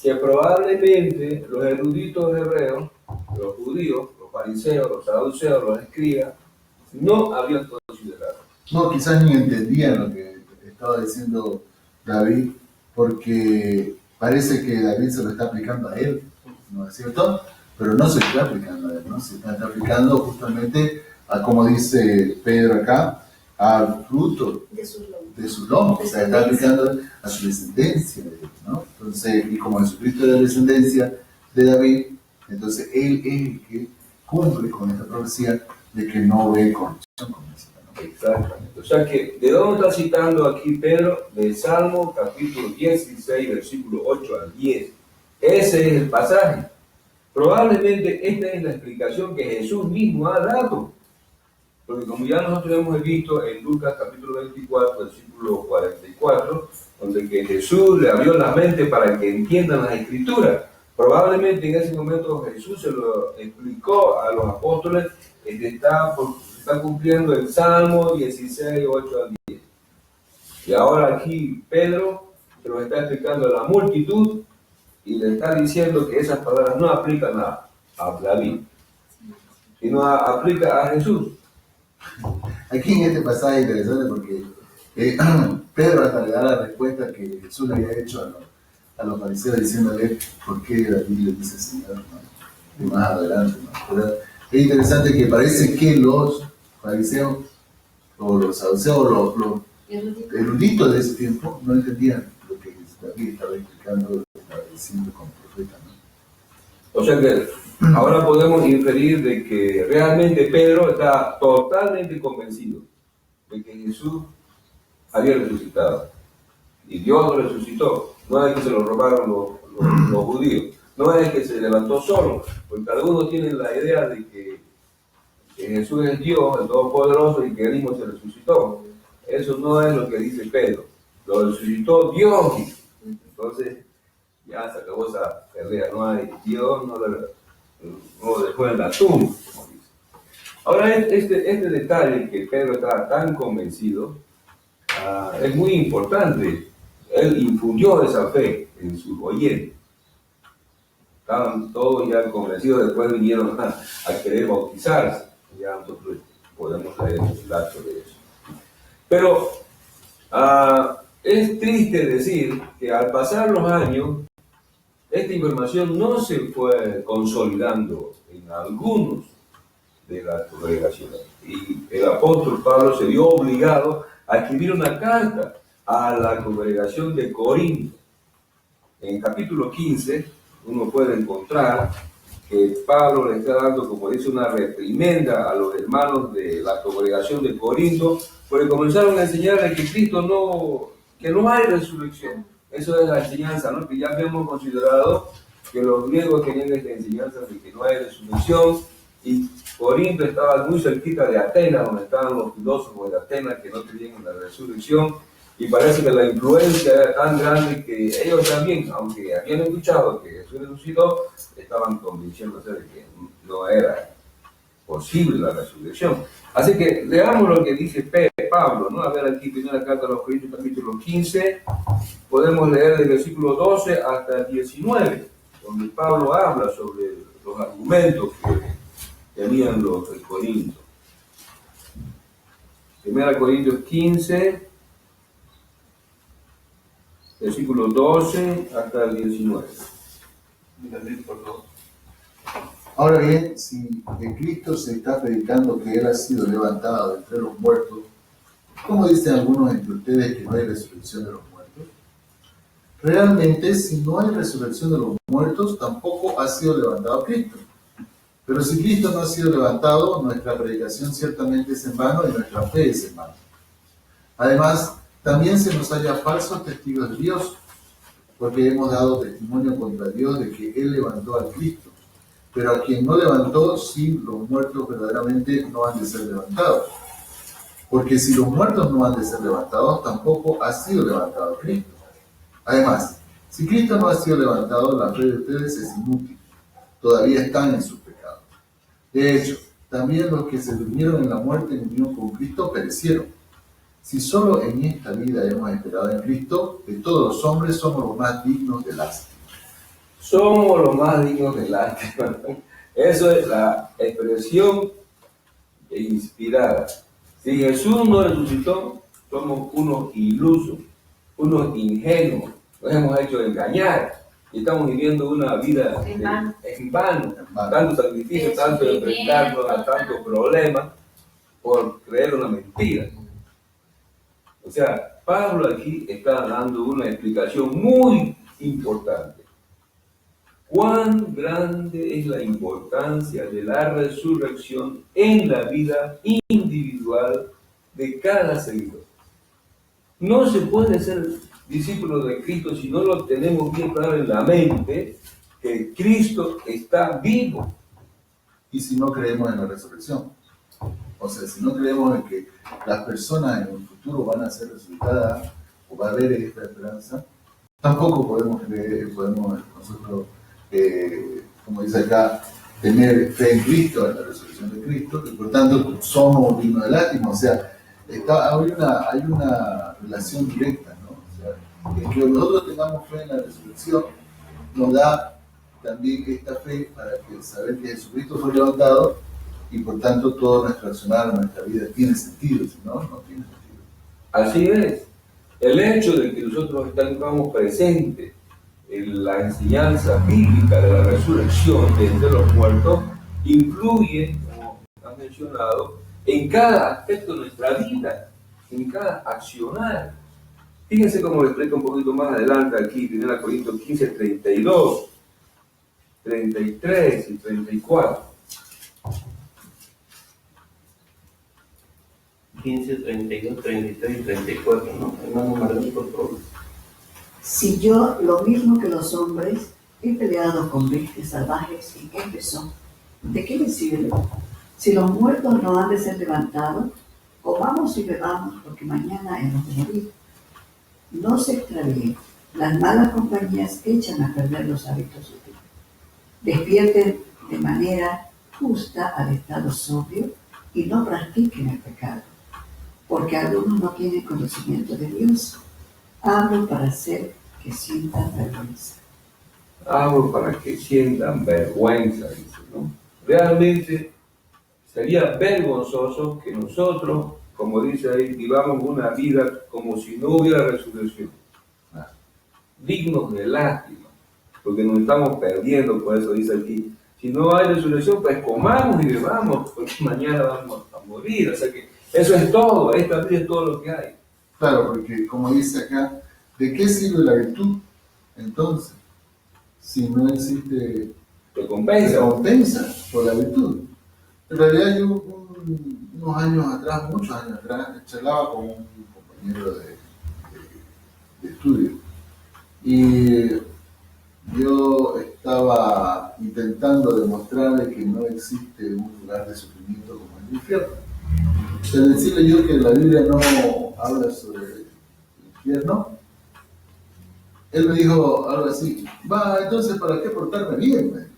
F: que probablemente los eruditos hebreos, los judíos, los fariseos, los saduceos, los escribas, no habían considerado.
B: No, quizás ni entendían lo que estaba diciendo David, porque parece que David se lo está aplicando a él, ¿no es cierto? Pero no se está aplicando a él, ¿no? Se está aplicando justamente a, como dice Pedro acá, al fruto
C: De sus lomos.
B: de sus lomos, o sea, está aplicando a su descendencia, ¿no? Entonces, y como Jesucristo es la descendencia de David, entonces él es el que cumple con esta profecía de que no ve corrupción con esta, ¿no?
F: Exactamente. O sea que, ¿de dónde está citando aquí Pedro? Del Salmo capítulo 16, versículo 8 al 10. Ese es el pasaje. Probablemente esta es la explicación que Jesús mismo ha dado. Porque como ya nosotros hemos visto en Lucas capítulo 24, versículo 44, donde que Jesús le abrió la mente para que entiendan las Escrituras. Probablemente en ese momento Jesús se lo explicó a los apóstoles, que está cumpliendo el Salmo 16, 8 al 10. Y ahora aquí Pedro se lo está explicando a la multitud y le está diciendo que esas palabras no aplican a David, sino aplica a Jesús.
B: Aquí en este pasaje es interesante porque Pedro hasta le da la respuesta que Jesús le había hecho a los fariseos diciéndole por qué David le dice Señor, ¿no? Y más adelante, ¿no? Pero es interesante que parece que los fariseos o los saduceos, los eruditos de ese tiempo no entendían lo que David estaba explicando, estaba diciendo como profeta, ¿no?
F: O sea que ahora podemos inferir de que realmente Pedro está totalmente convencido de que Jesús había resucitado. Y Dios lo resucitó. No es que se lo robaron los judíos. No es que se levantó solo. Porque cada uno tiene la idea de que Jesús es Dios, el Todopoderoso, y que él mismo se resucitó. Eso no es lo que dice Pedro. Lo resucitó Dios. Entonces, ya se acabó esa pelea. No hay Dios, no lo dejó en la tumba, como dice. Ahora, este detalle que Pedro está tan convencido es muy importante. Él infundió esa fe en sus oyentes. Estaban todos ya convencidos, después vinieron a querer bautizarse. Ya nosotros podemos leer un dato de eso. Pero es triste decir que al pasar los años, esta información no se fue consolidando en algunos de las congregaciones. Y el apóstol Pablo se vio obligado a escribir una carta a la congregación de Corinto. En el capítulo 15 uno puede encontrar que Pablo le está dando, como dice, una reprimenda a los hermanos de la congregación de Corinto, porque comenzaron a enseñarle que que no hay resurrección. Eso es la enseñanza, ¿no? Que ya habíamos considerado que los griegos tenían esta enseñanza de que no hay resurrección, y Corinto estaba muy cerquita de Atenas, donde estaban los filósofos de Atenas que no creían en la resurrección, y parece que la influencia era tan grande que ellos también, aunque habían escuchado que Jesús resucitó, estaban convenciéndose de que no era posible la resurrección. Así que leamos lo que dice Pablo, ¿no? A ver, aquí, primera carta a los Corintios, capítulo 15, podemos leer del versículo 12 hasta el 19, donde Pablo habla sobre los argumentos que tenían los corintios. Primera Corintios 15, versículo 12 hasta el 19.
B: Ahora bien, si de Cristo se está predicando que Él ha sido levantado de entre los muertos, ¿cómo dicen algunos entre ustedes que no hay resurrección de los muertos? Realmente, si no hay resurrección de los muertos, tampoco ha sido levantado Cristo. Pero si Cristo no ha sido levantado, nuestra predicación ciertamente es en vano y nuestra fe es en vano. Además, también se nos halla falsos testigos de Dios, porque hemos dado testimonio contra Dios de que Él levantó al Cristo. Pero a quien no levantó, sí, los muertos verdaderamente no han de ser levantados. Porque si los muertos no han de ser levantados, tampoco ha sido levantado Cristo. Además, si Cristo no ha sido levantado, la fe de ustedes es inútil. Todavía están en sus pecados. De hecho, también los que se durmieron en la muerte en unión con Cristo perecieron. Si solo en esta vida hemos esperado en Cristo, de todos los hombres somos los más dignos de lástima.
F: Somos los más dignos de lástima. Eso es la expresión inspirada. Si Jesús no resucitó, somos unos ilusos, unos ingenuos, nos hemos hecho engañar y estamos viviendo una vida en vano. Tanto sacrificio, tanto enfrentarnos a tantos problemas por creer una mentira. O sea, Pablo aquí está dando una explicación muy importante. Cuán grande es la importancia de la resurrección en la vida individual de cada seguidor. No se puede ser discípulo de Cristo si no lo tenemos bien claro en la mente, que Cristo está vivo.
B: Y si no creemos en la resurrección. O sea, si no creemos en que las personas en el futuro van a ser resucitadas o va a haber esta esperanza, tampoco podemos creer, podemos nosotros, como dice acá, tener fe en Cristo, en la resurrección de Cristo, y por tanto somos dignos de lástima. O sea, hay una relación directa, ¿no? O sea, el que nosotros tengamos fe en la resurrección nos da también esta fe para que saber que Jesucristo fue levantado y por tanto todo nuestro accionar, nuestra vida tiene sentido, si no, no tiene sentido.
F: Así es. El hecho de que nosotros estamos presentes en la enseñanza bíblica de la resurrección de entre los muertos influye, como has mencionado, en cada aspecto de nuestra vida, en cada accionar. Fíjense cómo lo explica un poquito más adelante aquí, 1 Corintios 15, 32, 33 y 34.
A: 15, 32, 33 y 34, ¿no? Hermano Marlene, por favor.
E: Si yo, lo mismo que los hombres, he peleado con bestias salvajes y qué empezó, ¿de qué me sirve? Si los muertos no han de ser levantados, comamos y bebamos, porque mañana hemos de morir. No se extravíen, las malas compañías echan a perder los hábitos útiles. Despierten de manera justa al estado sobrio y no practiquen el pecado, porque algunos no tienen conocimiento de Dios. Hablo para hacer que sientan vergüenza.
F: Hablo para que sientan vergüenza, dice, ¿no? Realmente sería vergonzoso que nosotros, como dice ahí, vivamos una vida como si no hubiera resurrección. Dignos de lástima, porque nos estamos perdiendo, por eso dice aquí, si no hay resurrección, pues comamos y bebamos, porque mañana vamos a morir. O sea que eso es todo, esta vida es todo lo que hay.
B: Claro, porque como dice acá, ¿de qué sirve la virtud? Entonces, si no existe recompensa por la virtud. En realidad yo unos años atrás, muchos años atrás, charlaba con un compañero de estudio y yo estaba intentando demostrarle que no existe un lugar de sufrimiento como el infierno. Al decirle yo que la Biblia no habla sobre el infierno, él me dijo algo así, entonces ¿para qué portarme bien?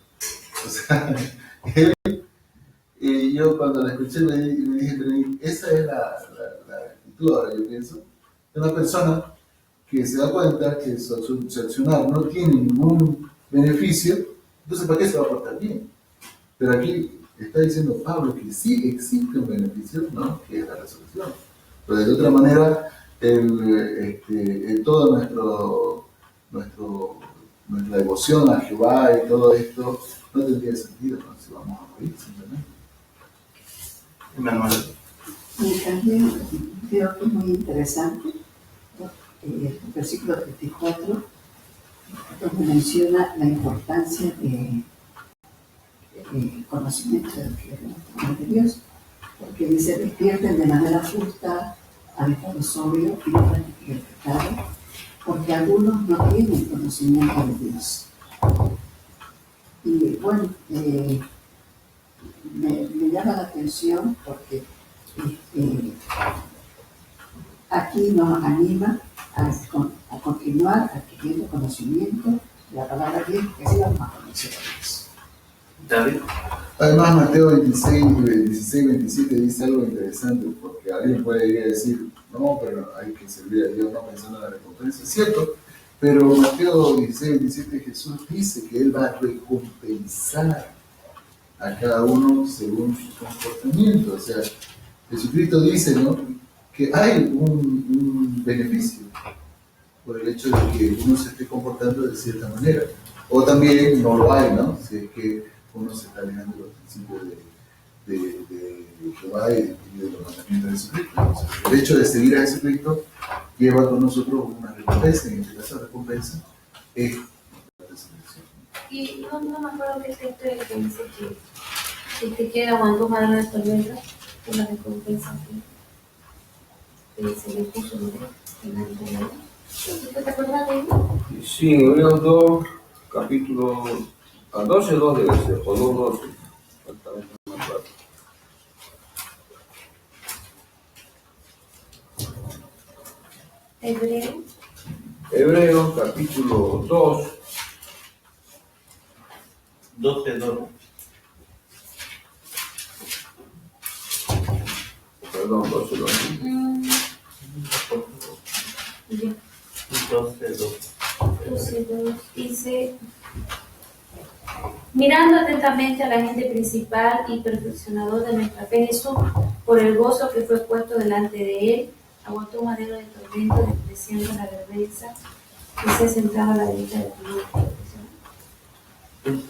B: O sea, Y yo cuando la escuché me dije, pero esa es la actitud, ahora yo pienso, de una persona que se da cuenta que su accionar no tiene ningún beneficio, entonces ¿para qué se va a portar bien? Pero aquí está diciendo Pablo que sí existe un beneficio, ¿no? Que es la resolución. Pero de otra manera, todo nuestra devoción a Jehová y todo esto no tendría sentido, ¿no? Si vamos a morir simplemente.
A: Manuel.
E: Y también creo que es muy interesante el versículo 34, donde menciona la importancia de conocimiento de Dios, porque dice: despierten de manera justa al estado sobrio y no practiquen el pecado, porque algunos no tienen conocimiento de Dios. Y bueno, me llama la atención porque aquí nos anima a continuar adquiriendo conocimiento de la palabra de Dios, que así vamos a conocer a Dios.
A: David.
B: Además, Mateo 16, 27 dice algo interesante, porque alguien puede ir a decir, no, pero hay que servir a Dios no pensando en la recompensa, es cierto, pero Mateo 16, 27 Jesús dice que Él va a recompensar a cada uno según su comportamiento. O sea, Jesucristo dice, ¿no?, que hay un beneficio por el hecho de que uno se esté comportando de cierta manera, o también no lo hay, ¿no?, si es que uno se está alejando de los principios de Jehová y de los mandamientos de Jesucristo. Entonces, el hecho de seguir a Jesucristo lleva con nosotros una recompensa, en este caso la recompensa es la resurrección.
C: Y no me acuerdo qué texto es el que dice que el que quiera aguantó más de esta guerra por la recompensa que se le puso en la vida. ¿Te acuerdas de ello?
F: Sí, en Hebreos 2, capítulo 12:2 debe ser, o 2:12. Exactamente, no me acuerdo. Hebreos, capítulo 2.
A: 12:2.
F: Perdón, 12:2.
C: Ya.
A: 12:2.
C: Entonces, dice: mirando atentamente a la gente principal y perfeccionador de nuestra fe, Jesús, por el gozo que fue puesto delante de él, aguantó madero de tormento, despreciando la vergüenza, y se sentaba a la derecha de Dios.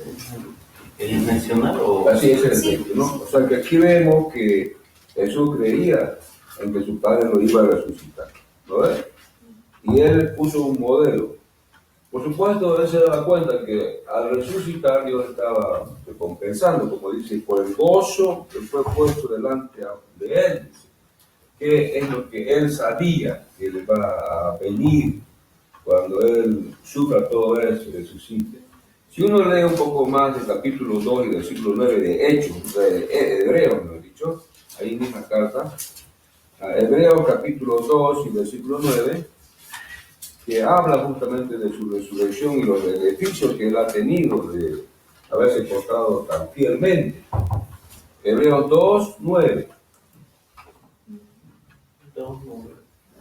A: ¿Querías mencionar o...?
F: Así es el
C: Sí,
F: texto, ¿no?
C: sí.
F: O sea que aquí vemos que Jesús creía en que su Padre lo iba a resucitar, ¿no ves? Y él puso un modelo. Por supuesto, él se daba cuenta que al resucitar Dios estaba recompensando, como dice, por el gozo que fue puesto delante de él, que es lo que él sabía que le va a venir cuando él sufra todo eso y resucite. Si uno lee un poco más del capítulo 2 y versículo 9 de Hechos, de Hebreos, me he dicho, ahí misma carta, a Hebreos capítulo 2 y versículo 9, que habla justamente de su resurrección y los beneficios que él ha tenido de haberse portado tan fielmente. Hebreos 2, 9.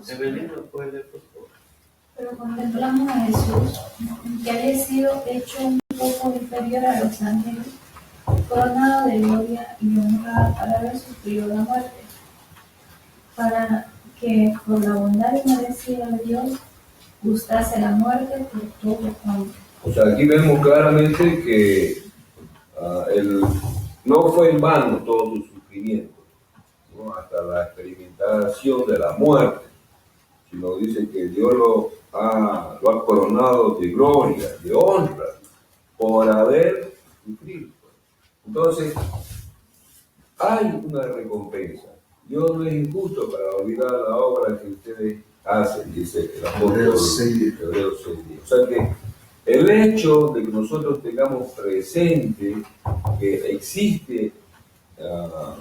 A: Evelyn, ¿lo puede leer, por favor?
D: Pero contemplamos a Jesús, que había sido hecho un poco inferior a los ángeles, coronado de gloria y honra para haber sufrido la muerte, para que por la bondad inmerecida de Dios gustase la muerte por todo hombre.
F: O sea, aquí vemos claramente que él no fue en vano todo su sufrimiento, ¿no?, hasta la experimentación de la muerte, sino dice que Dios lo ha coronado de gloria, de honra, por haber sufrido. Entonces, hay una recompensa. Dios no es injusto para olvidar la obra que ustedes hacen, dice el apóstol
B: Hebreos 6.
F: Hebreos 6. O sea que el hecho de que nosotros tengamos presente que existe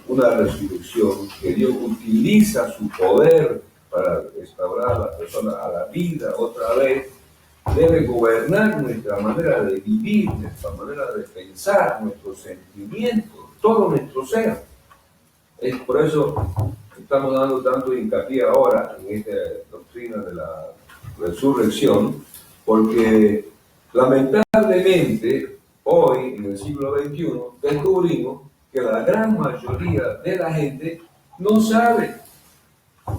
F: una resurrección, que Dios utiliza su poder para restaurar a la persona a la vida otra vez, debe gobernar nuestra manera de vivir, nuestra manera de pensar, nuestros sentimientos, todo nuestro ser. Es por eso que estamos dando tanto hincapié ahora en esta doctrina de la resurrección, porque lamentablemente hoy, en el siglo XXI, descubrimos que la gran mayoría de la gente no sabe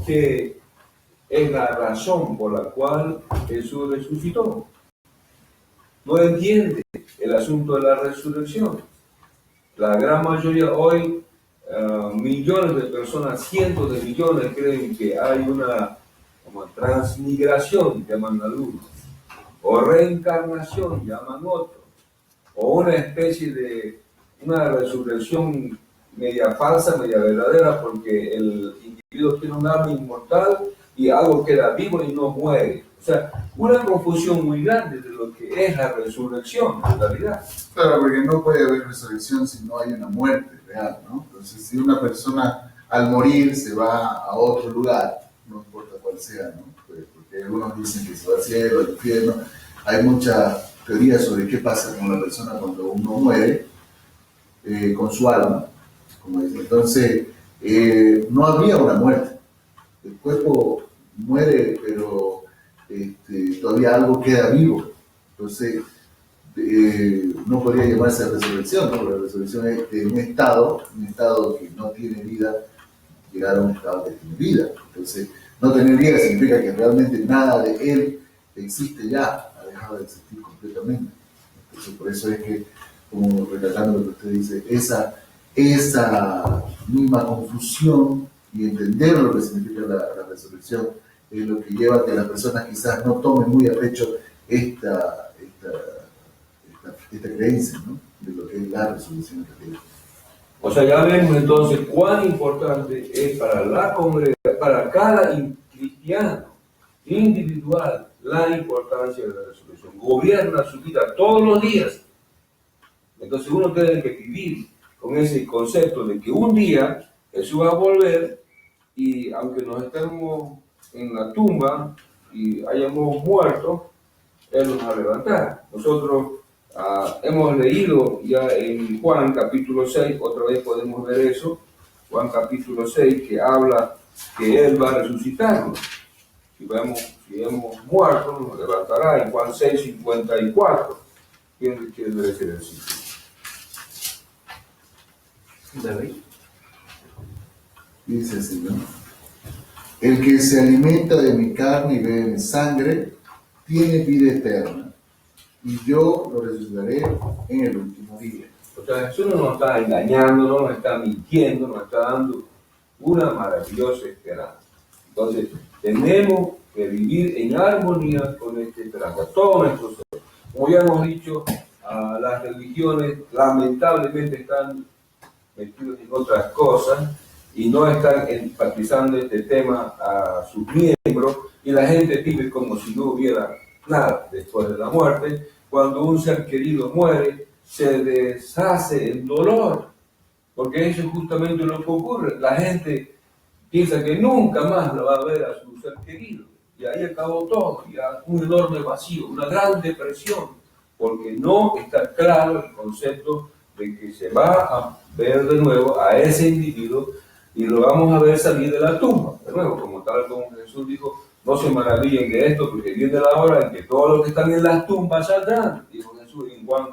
F: que es la razón por la cual Jesús resucitó. No entiende el asunto de la resurrección. La gran mayoría hoy, millones de personas, cientos de millones, creen que hay una como transmigración, llaman algunos, o reencarnación, llaman otros, o una especie de una resurrección media falsa, media verdadera, porque el individuo tiene un alma inmortal y algo queda vivo y no muere. O sea, una confusión muy grande de lo que es la resurrección, en realidad.
B: Claro, porque no puede haber resurrección si no hay una muerte real, ¿no? Entonces, si una persona al morir se va a otro lugar, no importa cuál sea, ¿no? Porque algunos dicen que se va al cielo, al infierno. Hay muchas teorías sobre qué pasa con la persona cuando uno muere, con su alma, como dice. Entonces, no habría una muerte. El cuerpo muere, pero todavía algo queda vivo. Entonces, no podría llamarse resurrección, ¿no? Porque la resurrección es de un estado que no tiene vida, llegar a un estado que tiene vida. Entonces, no tener vida significa que realmente nada de él existe ya, ha dejado de existir completamente. Entonces, por eso es que, como relatando lo que usted dice, esa misma confusión y entender lo que significa la resurrección es lo que lleva a que las personas quizás no tomen muy a pecho esta creencia, ¿no? De lo que es la resurrección de Dios.
F: O sea, ya vemos entonces cuán importante es para la congregación, para cada cristiano individual, la importancia de la resurrección. Gobierna su vida todos los días. Entonces uno tiene que vivir con ese concepto de que un día Jesús va a volver y aunque nos estemos en la tumba y hayamos muerto, Él nos va a levantar. Nosotros hemos leído ya en Juan capítulo 6, otra vez podemos ver eso, Juan capítulo 6, que habla que Él va a resucitarnos. Si hemos muerto, nos levantará en Juan 6, 54. ¿Quién quiere decir el sitio?
A: David.
B: Dice el Señor: el que se alimenta de mi carne y bebe mi sangre, tiene vida eterna, y yo lo resucitaré en el último día.
F: O sea, Jesús no nos está engañando, no nos está mintiendo, nos está dando una maravillosa esperanza. Entonces, tenemos que vivir en armonía con esta esperanza. Todos nuestros seres. Como ya hemos dicho, las religiones lamentablemente están metidos en otras cosas y no están enfatizando este tema a sus miembros, y la gente vive como si no hubiera nada después de la muerte. Cuando un ser querido muere, se deshace el dolor, porque eso es justamente lo que ocurre. La gente piensa que nunca más lo va a ver a su ser querido, y ahí acabó todo, y hay un enorme vacío, una gran depresión, porque no está claro el concepto de que se va a ver de nuevo a ese individuo y lo vamos a ver salir de la tumba. De nuevo, tal como Jesús dijo, no se maravillen de esto, porque viene la hora en que todos los que están en las tumbas saldrán, dijo Jesús en Juan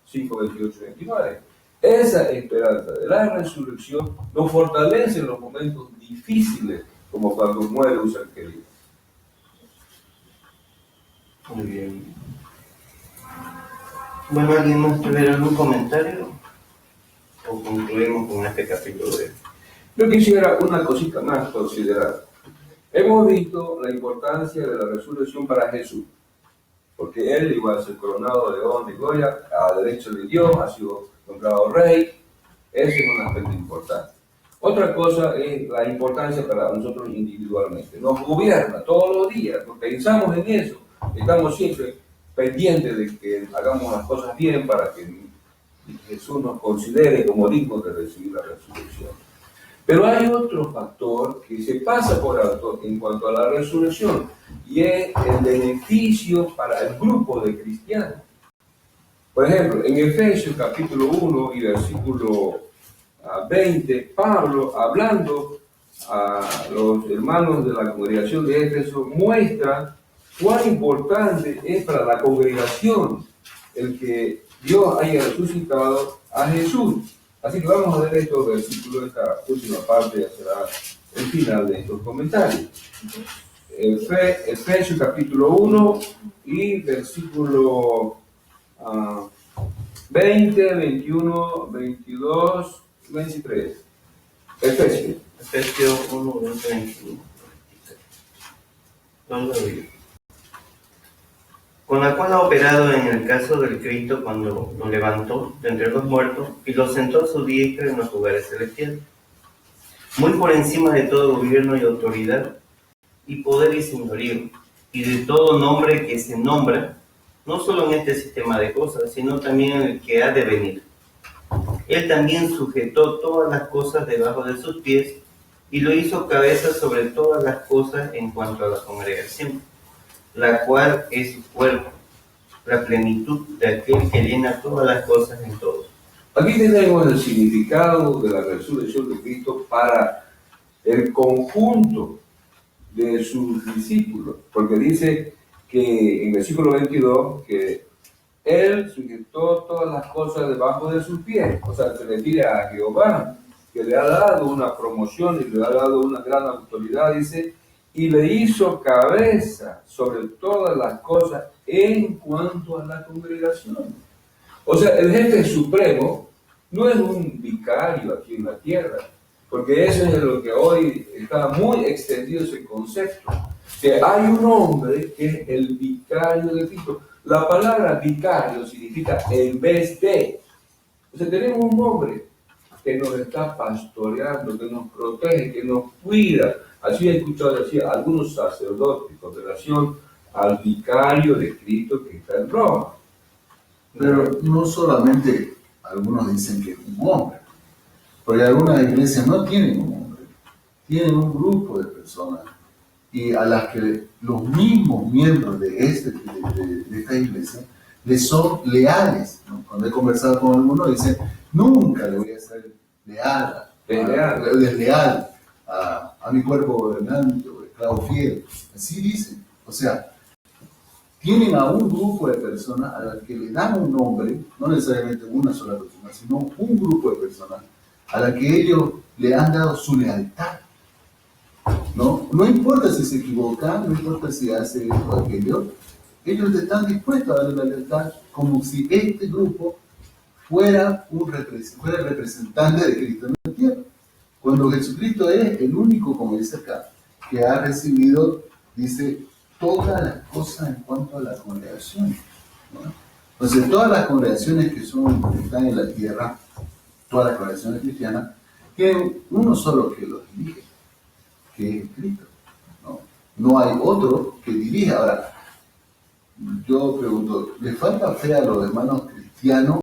F: 5, 28, 29. Esa esperanza de la resurrección nos fortalece en los momentos difíciles, como cuando muere un ser querido.
A: Muy bien. Bueno, ¿alguien más tuviera algún comentario? ¿O concluimos con este capítulo de...
F: Yo quisiera una cosita más considerar. Hemos visto la importancia de la resurrección para Jesús, porque Él iba a ser coronado de honra y gloria a la derecha de Dios, ha sido nombrado rey. Ese es un aspecto importante. Otra cosa es la importancia para nosotros individualmente. Nos gobierna todos los días, porque pensamos en eso, estamos siempre pendientes de que hagamos las cosas bien para que Jesús nos considere como dignos de recibir la resurrección. Pero hay otro factor que se pasa por alto en cuanto a la resurrección, y es el beneficio para el grupo de cristianos. Por ejemplo, en Efesios capítulo 1 y versículo 20, Pablo, hablando a los hermanos de la congregación de Éfeso, muestra cuán importante es para la congregación el que Dios haya resucitado a Jesús. Así que vamos a ver estos versículos, esta última parte ya será el final de estos comentarios. Efesios capítulo 1 y versículo 20, 21, 22, 23.
A: Efesios 1, 20, 21. ¿Dónde lo digo? Con la cual ha operado en el caso del Cristo cuando lo levantó de entre los muertos y lo sentó a su diestra en los lugares celestiales, muy por encima de todo gobierno y autoridad, y poder y señorío, y de todo nombre que se nombra, no solo en este sistema de cosas, sino también en el que ha de venir. Él también sujetó todas las cosas debajo de sus pies, y lo hizo cabeza sobre todas las cosas en cuanto a la congregación, la cual es su cuerpo, la plenitud de aquel que llena todas las cosas en todos.
F: Aquí tenemos el significado de la resurrección de Cristo para el conjunto de sus discípulos, porque dice que en versículo 22 que Él sujetó todas las cosas debajo de sus pies, o sea, se refiere a Jehová, que le ha dado una promoción y le ha dado una gran autoridad, dice, y le hizo cabeza sobre todas las cosas en cuanto a la congregación. O sea, el jefe supremo no es un vicario aquí en la tierra, porque eso es lo que hoy está muy extendido ese concepto, que hay un hombre que es el vicario de Cristo. La palabra vicario significa en vez de. O sea, tenemos un hombre que nos está pastoreando, que nos protege, que nos cuida. Así he escuchado decir algunos sacerdotes con relación al vicario de Cristo que está en Roma.
B: Pero no solamente algunos dicen que es un hombre, porque algunas iglesias no tienen un hombre, tienen un grupo de personas y a las que los mismos miembros de esta iglesia les son leales, ¿no? Cuando he conversado con algunos dicen, nunca le voy a ser desleal a mi cuerpo gobernante o esclavo fiel. Así dicen. O sea, tienen a un grupo de personas a las que le dan un nombre, no necesariamente una sola persona, sino un grupo de personas a las que ellos le han dado su lealtad. No importa si se equivoca, no importa si hace esto o aquello, ellos están dispuestos a darle la lealtad como si este grupo fuera el representante de Cristo en la tierra. Cuando Jesucristo es el único, como dice acá, que ha recibido, dice, todas las cosas en cuanto a la congregación, ¿no? Entonces, todas las congregaciones que están en la tierra, todas las congregaciones cristianas, tienen uno solo que los dirige, que es Cristo, ¿no? No hay otro que dirige. Ahora, yo pregunto, ¿le falta fe a los hermanos cristianos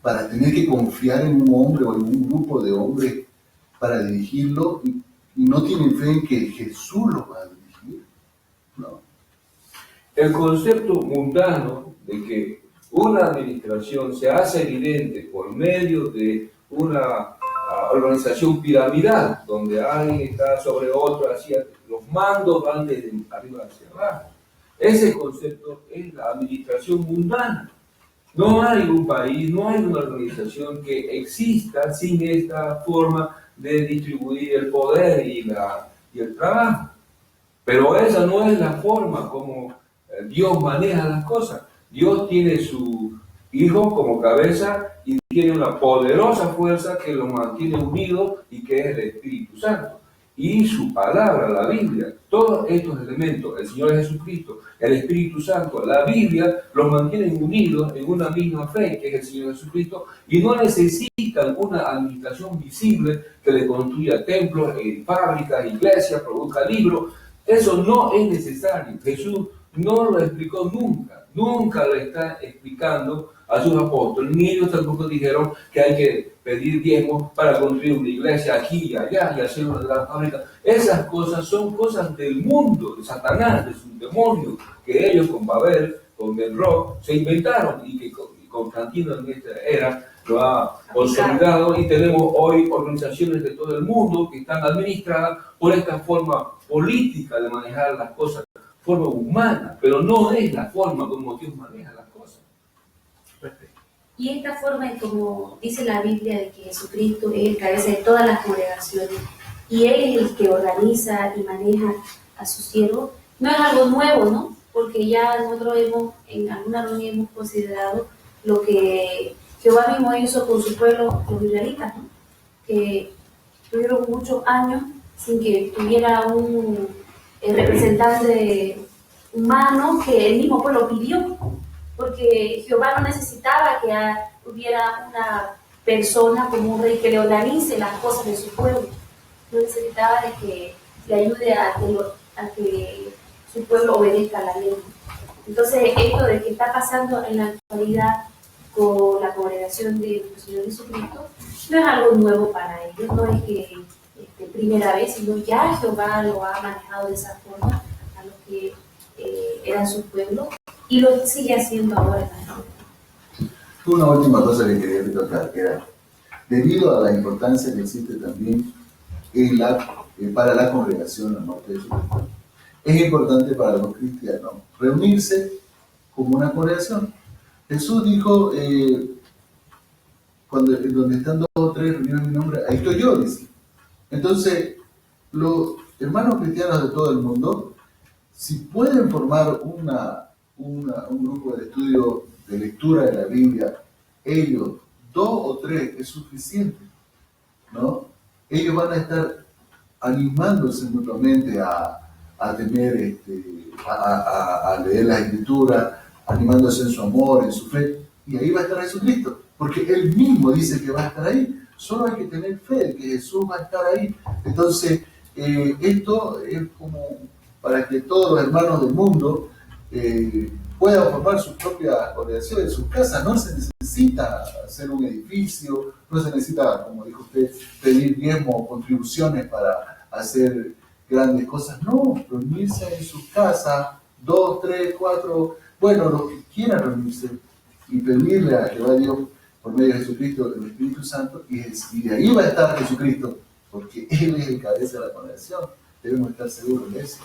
B: para tener que confiar en un hombre o en un grupo de hombres para dirigirlo y no tienen fe en que Jesús los va a dirigir? No.
F: El concepto mundano de que una administración se hace evidente por medio de una organización piramidal, donde alguien está sobre otro, así los mandos van desde arriba hacia abajo. Ese concepto es la administración mundana. No hay un país, no hay una organización que exista sin esta forma de distribuir el poder y el trabajo. Pero esa no es la forma como Dios maneja las cosas. Dios tiene su Hijo como cabeza y tiene una poderosa fuerza que los mantiene unidos y que es el Espíritu Santo. Y su palabra, la Biblia, todos estos elementos, el Señor Jesucristo, el Espíritu Santo, la Biblia, los mantienen unidos en una misma fe, que es el Señor Jesucristo, y no necesitan una administración visible que le construya templos, fábricas, iglesias, produzca libros. Eso no es necesario. Jesús no lo explicó nunca lo está explicando a sus apóstoles, ni ellos tampoco dijeron que hay que pedir diezmos para construir una iglesia aquí y allá y hacer una gran fábrica. Esas cosas son cosas del mundo, de Satanás, de sus demonios, que ellos con Babel, con Memroc, se inventaron y que Constantino en esta era lo ha consolidado y tenemos hoy organizaciones de todo el mundo que están administradas por esta forma política de manejar las cosas, forma humana, pero no es la forma como Dios maneja las cosas.
C: Y esta forma es como dice la Biblia de que Jesucristo es el cabeza de todas las congregaciones y Él es el que organiza y maneja a sus siervos. No es algo nuevo, ¿no? Porque ya nosotros en alguna reunión hemos considerado lo que Jehová mismo hizo con su pueblo, los israelitas, ¿no? Que tuvieron muchos años sin que tuviera un representante humano que el mismo pueblo pidió, porque Jehová no necesitaba que hubiera una persona como un rey que le organice las cosas de su pueblo, no necesitaba de que le ayude a que su pueblo obedezca a la ley. Entonces, esto de que está pasando en la actualidad con la congregación de nuestro Señor Jesucristo no es algo nuevo para ellos, no es que primera vez, sino ya Jehová lo ha manejado de esa forma a los que eran su pueblo y lo sigue haciendo ahora en la actualidad.
B: Una última cosa que quería recalcar, que era, debido a la importancia que existe también para la congregación al norte de Jesucristo, es importante para los cristianos reunirse como una congregación. Jesús dijo, donde están 2 o 3 reunidos en mi nombre, ahí estoy yo, dice. Entonces, los hermanos cristianos de todo el mundo, si pueden formar un grupo de estudio de lectura de la Biblia, ellos, 2 o 3 es suficiente, ¿no? Ellos van a estar animándose mutuamente a tener, a leer la Escritura, animándose en su amor, en su fe, y ahí va a estar Jesucristo, porque Él mismo dice que va a estar ahí. Solo hay que tener fe, que Jesús va a estar ahí. Entonces, esto es como para que todos los hermanos del mundo puedan formar sus propias congregaciones, sus casas. No se necesita hacer un edificio, no se necesita, como dijo usted, pedir diezmos o contribuciones para hacer grandes cosas. No, reunirse en sus casas, 2, 3, 4, bueno, los que quieran reunirse y pedirle a Jehová Dios por medio de Jesucristo, el Espíritu Santo, y de ahí va a estar Jesucristo, porque Él es el cabeza de la congregación. Debemos estar seguros de eso.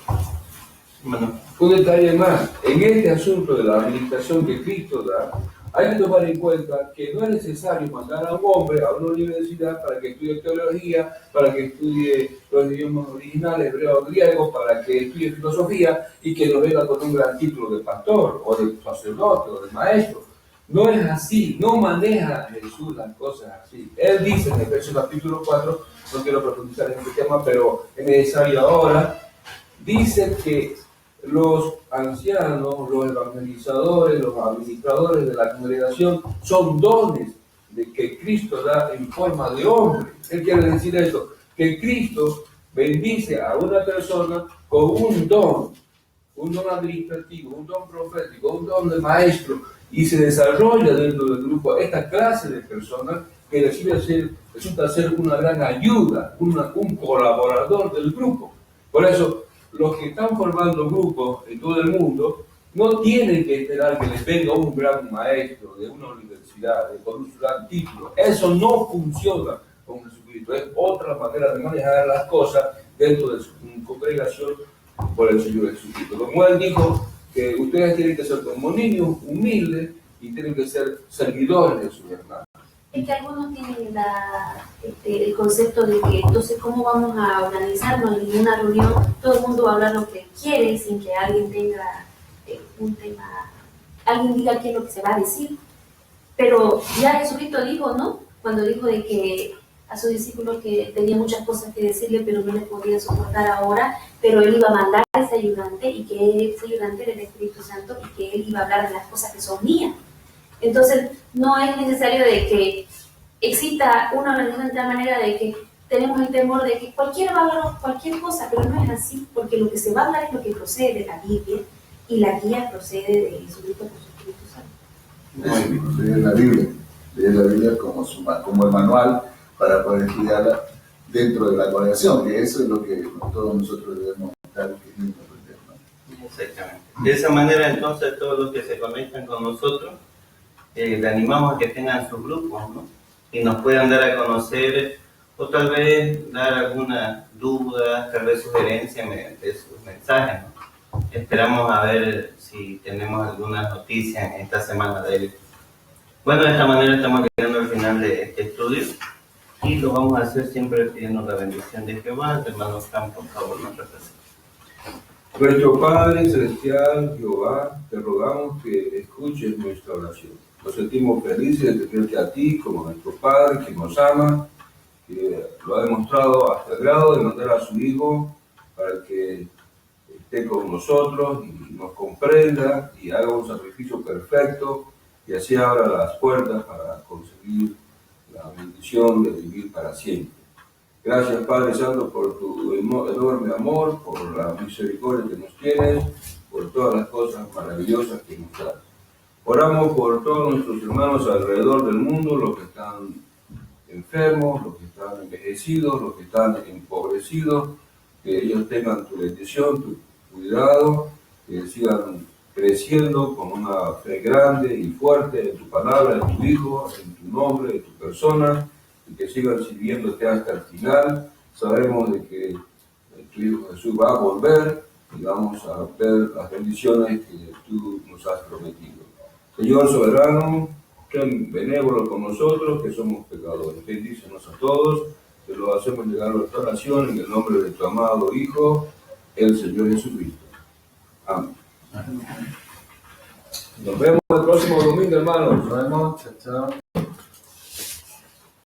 F: Bueno, un detalle más, en este asunto de la administración que Cristo da, hay que tomar en cuenta que no es necesario mandar a un hombre a una universidad para que estudie teología, para que estudie los idiomas originales, hebreo o griego, para que estudie filosofía y que lo venga con un gran título de pastor o de sacerdote o de maestro. No es así, no maneja Jesús las cosas así. Él dice en Efesios capítulo 4, no quiero profundizar en este tema, pero es necesario ahora, dice que los ancianos, los evangelizadores, los administradores de la congregación son dones de que Cristo da en forma de hombre. ¿Qué quiere decir esto? Que Cristo bendice a una persona con un don administrativo, un don profético, un don de maestro, y se desarrolla dentro del grupo esta clase de personas que resulta ser una gran ayuda, un colaborador del grupo. Por eso, los que están formando grupos en todo el mundo no tienen que esperar que les venga un gran maestro de una universidad, con un gran título. Eso no funciona con Jesucristo. Es otra manera de manejar las cosas dentro de su congregación por el Señor Jesucristo. Como Él dijo, que ustedes tienen que ser como niños humildes y tienen que ser servidores de sus hermanos.
C: Es que algunos tienen el concepto de que entonces cómo vamos a organizarnos en una reunión, todo el mundo va a hablar lo que quiere sin que alguien tenga un tema, alguien diga qué es lo que se va a decir. Pero ya Jesucristo dijo, ¿no? Cuando dijo de que a sus discípulos que tenía muchas cosas que decirle, pero no les podía soportar ahora, pero Él iba a mandar a ese ayudante y que ese ayudante era el Espíritu Santo y que Él iba a hablar de las cosas que son mías. Entonces, no es necesario de que exista una organización de tal manera de que tenemos el temor de que cualquiera va a hablar cualquier cosa, pero no es así, porque lo que se va a hablar es lo que procede de la Biblia y la guía procede de Jesucristo por su Espíritu Santo.
B: Leer la Biblia como el manual para poder estudiarla dentro de la congregación, que eso es lo que todos nosotros debemos estar queriendo aprender, ¿no?
A: Exactamente. De esa manera, entonces, todos los que se conectan con nosotros le animamos a que tengan sus grupos, ¿no? Y nos puedan dar a conocer o tal vez dar alguna duda, tal vez sugerencia mediante sus mensajes, ¿no? Esperamos a ver si tenemos alguna noticia en esta semana de él. Bueno, de esta manera estamos llegando al final de este estudio y lo vamos a hacer siempre pidiendo la bendición de Jehová. Hermano Fran, por favor, nos representa.
F: Nuestro Padre Celestial, Jehová, te rogamos que escuches nuestra oración. Nos sentimos felices de tenerte a ti como nuestro Padre, que nos ama, que lo ha demostrado hasta el grado de mandar a su Hijo para que esté con nosotros y nos comprenda y haga un sacrificio perfecto y así abra las puertas para conseguir la bendición de vivir para siempre. Gracias, Padre Santo, por tu enorme amor, por la misericordia que nos tienes, por todas las cosas maravillosas que nos das. Oramos por todos nuestros hermanos alrededor del mundo, los que están enfermos, los que están envejecidos, los que están empobrecidos, que ellos tengan tu bendición, tu cuidado, que sigan creciendo con una fe grande y fuerte en tu palabra, en tu Hijo, en tu nombre, en tu persona, y que sigan sirviéndote hasta el final. Sabemos de que tu Hijo Jesús va a volver y vamos a ver las bendiciones que tú nos has prometido. Señor soberano, ten benévolo con nosotros, que somos pecadores. Bendícenos a todos, te lo hacemos llegar a nuestra oración en el nombre de tu amado Hijo, el Señor Jesucristo. Amén. Nos vemos el próximo domingo, hermanos.
B: Nos vemos, chao, chao.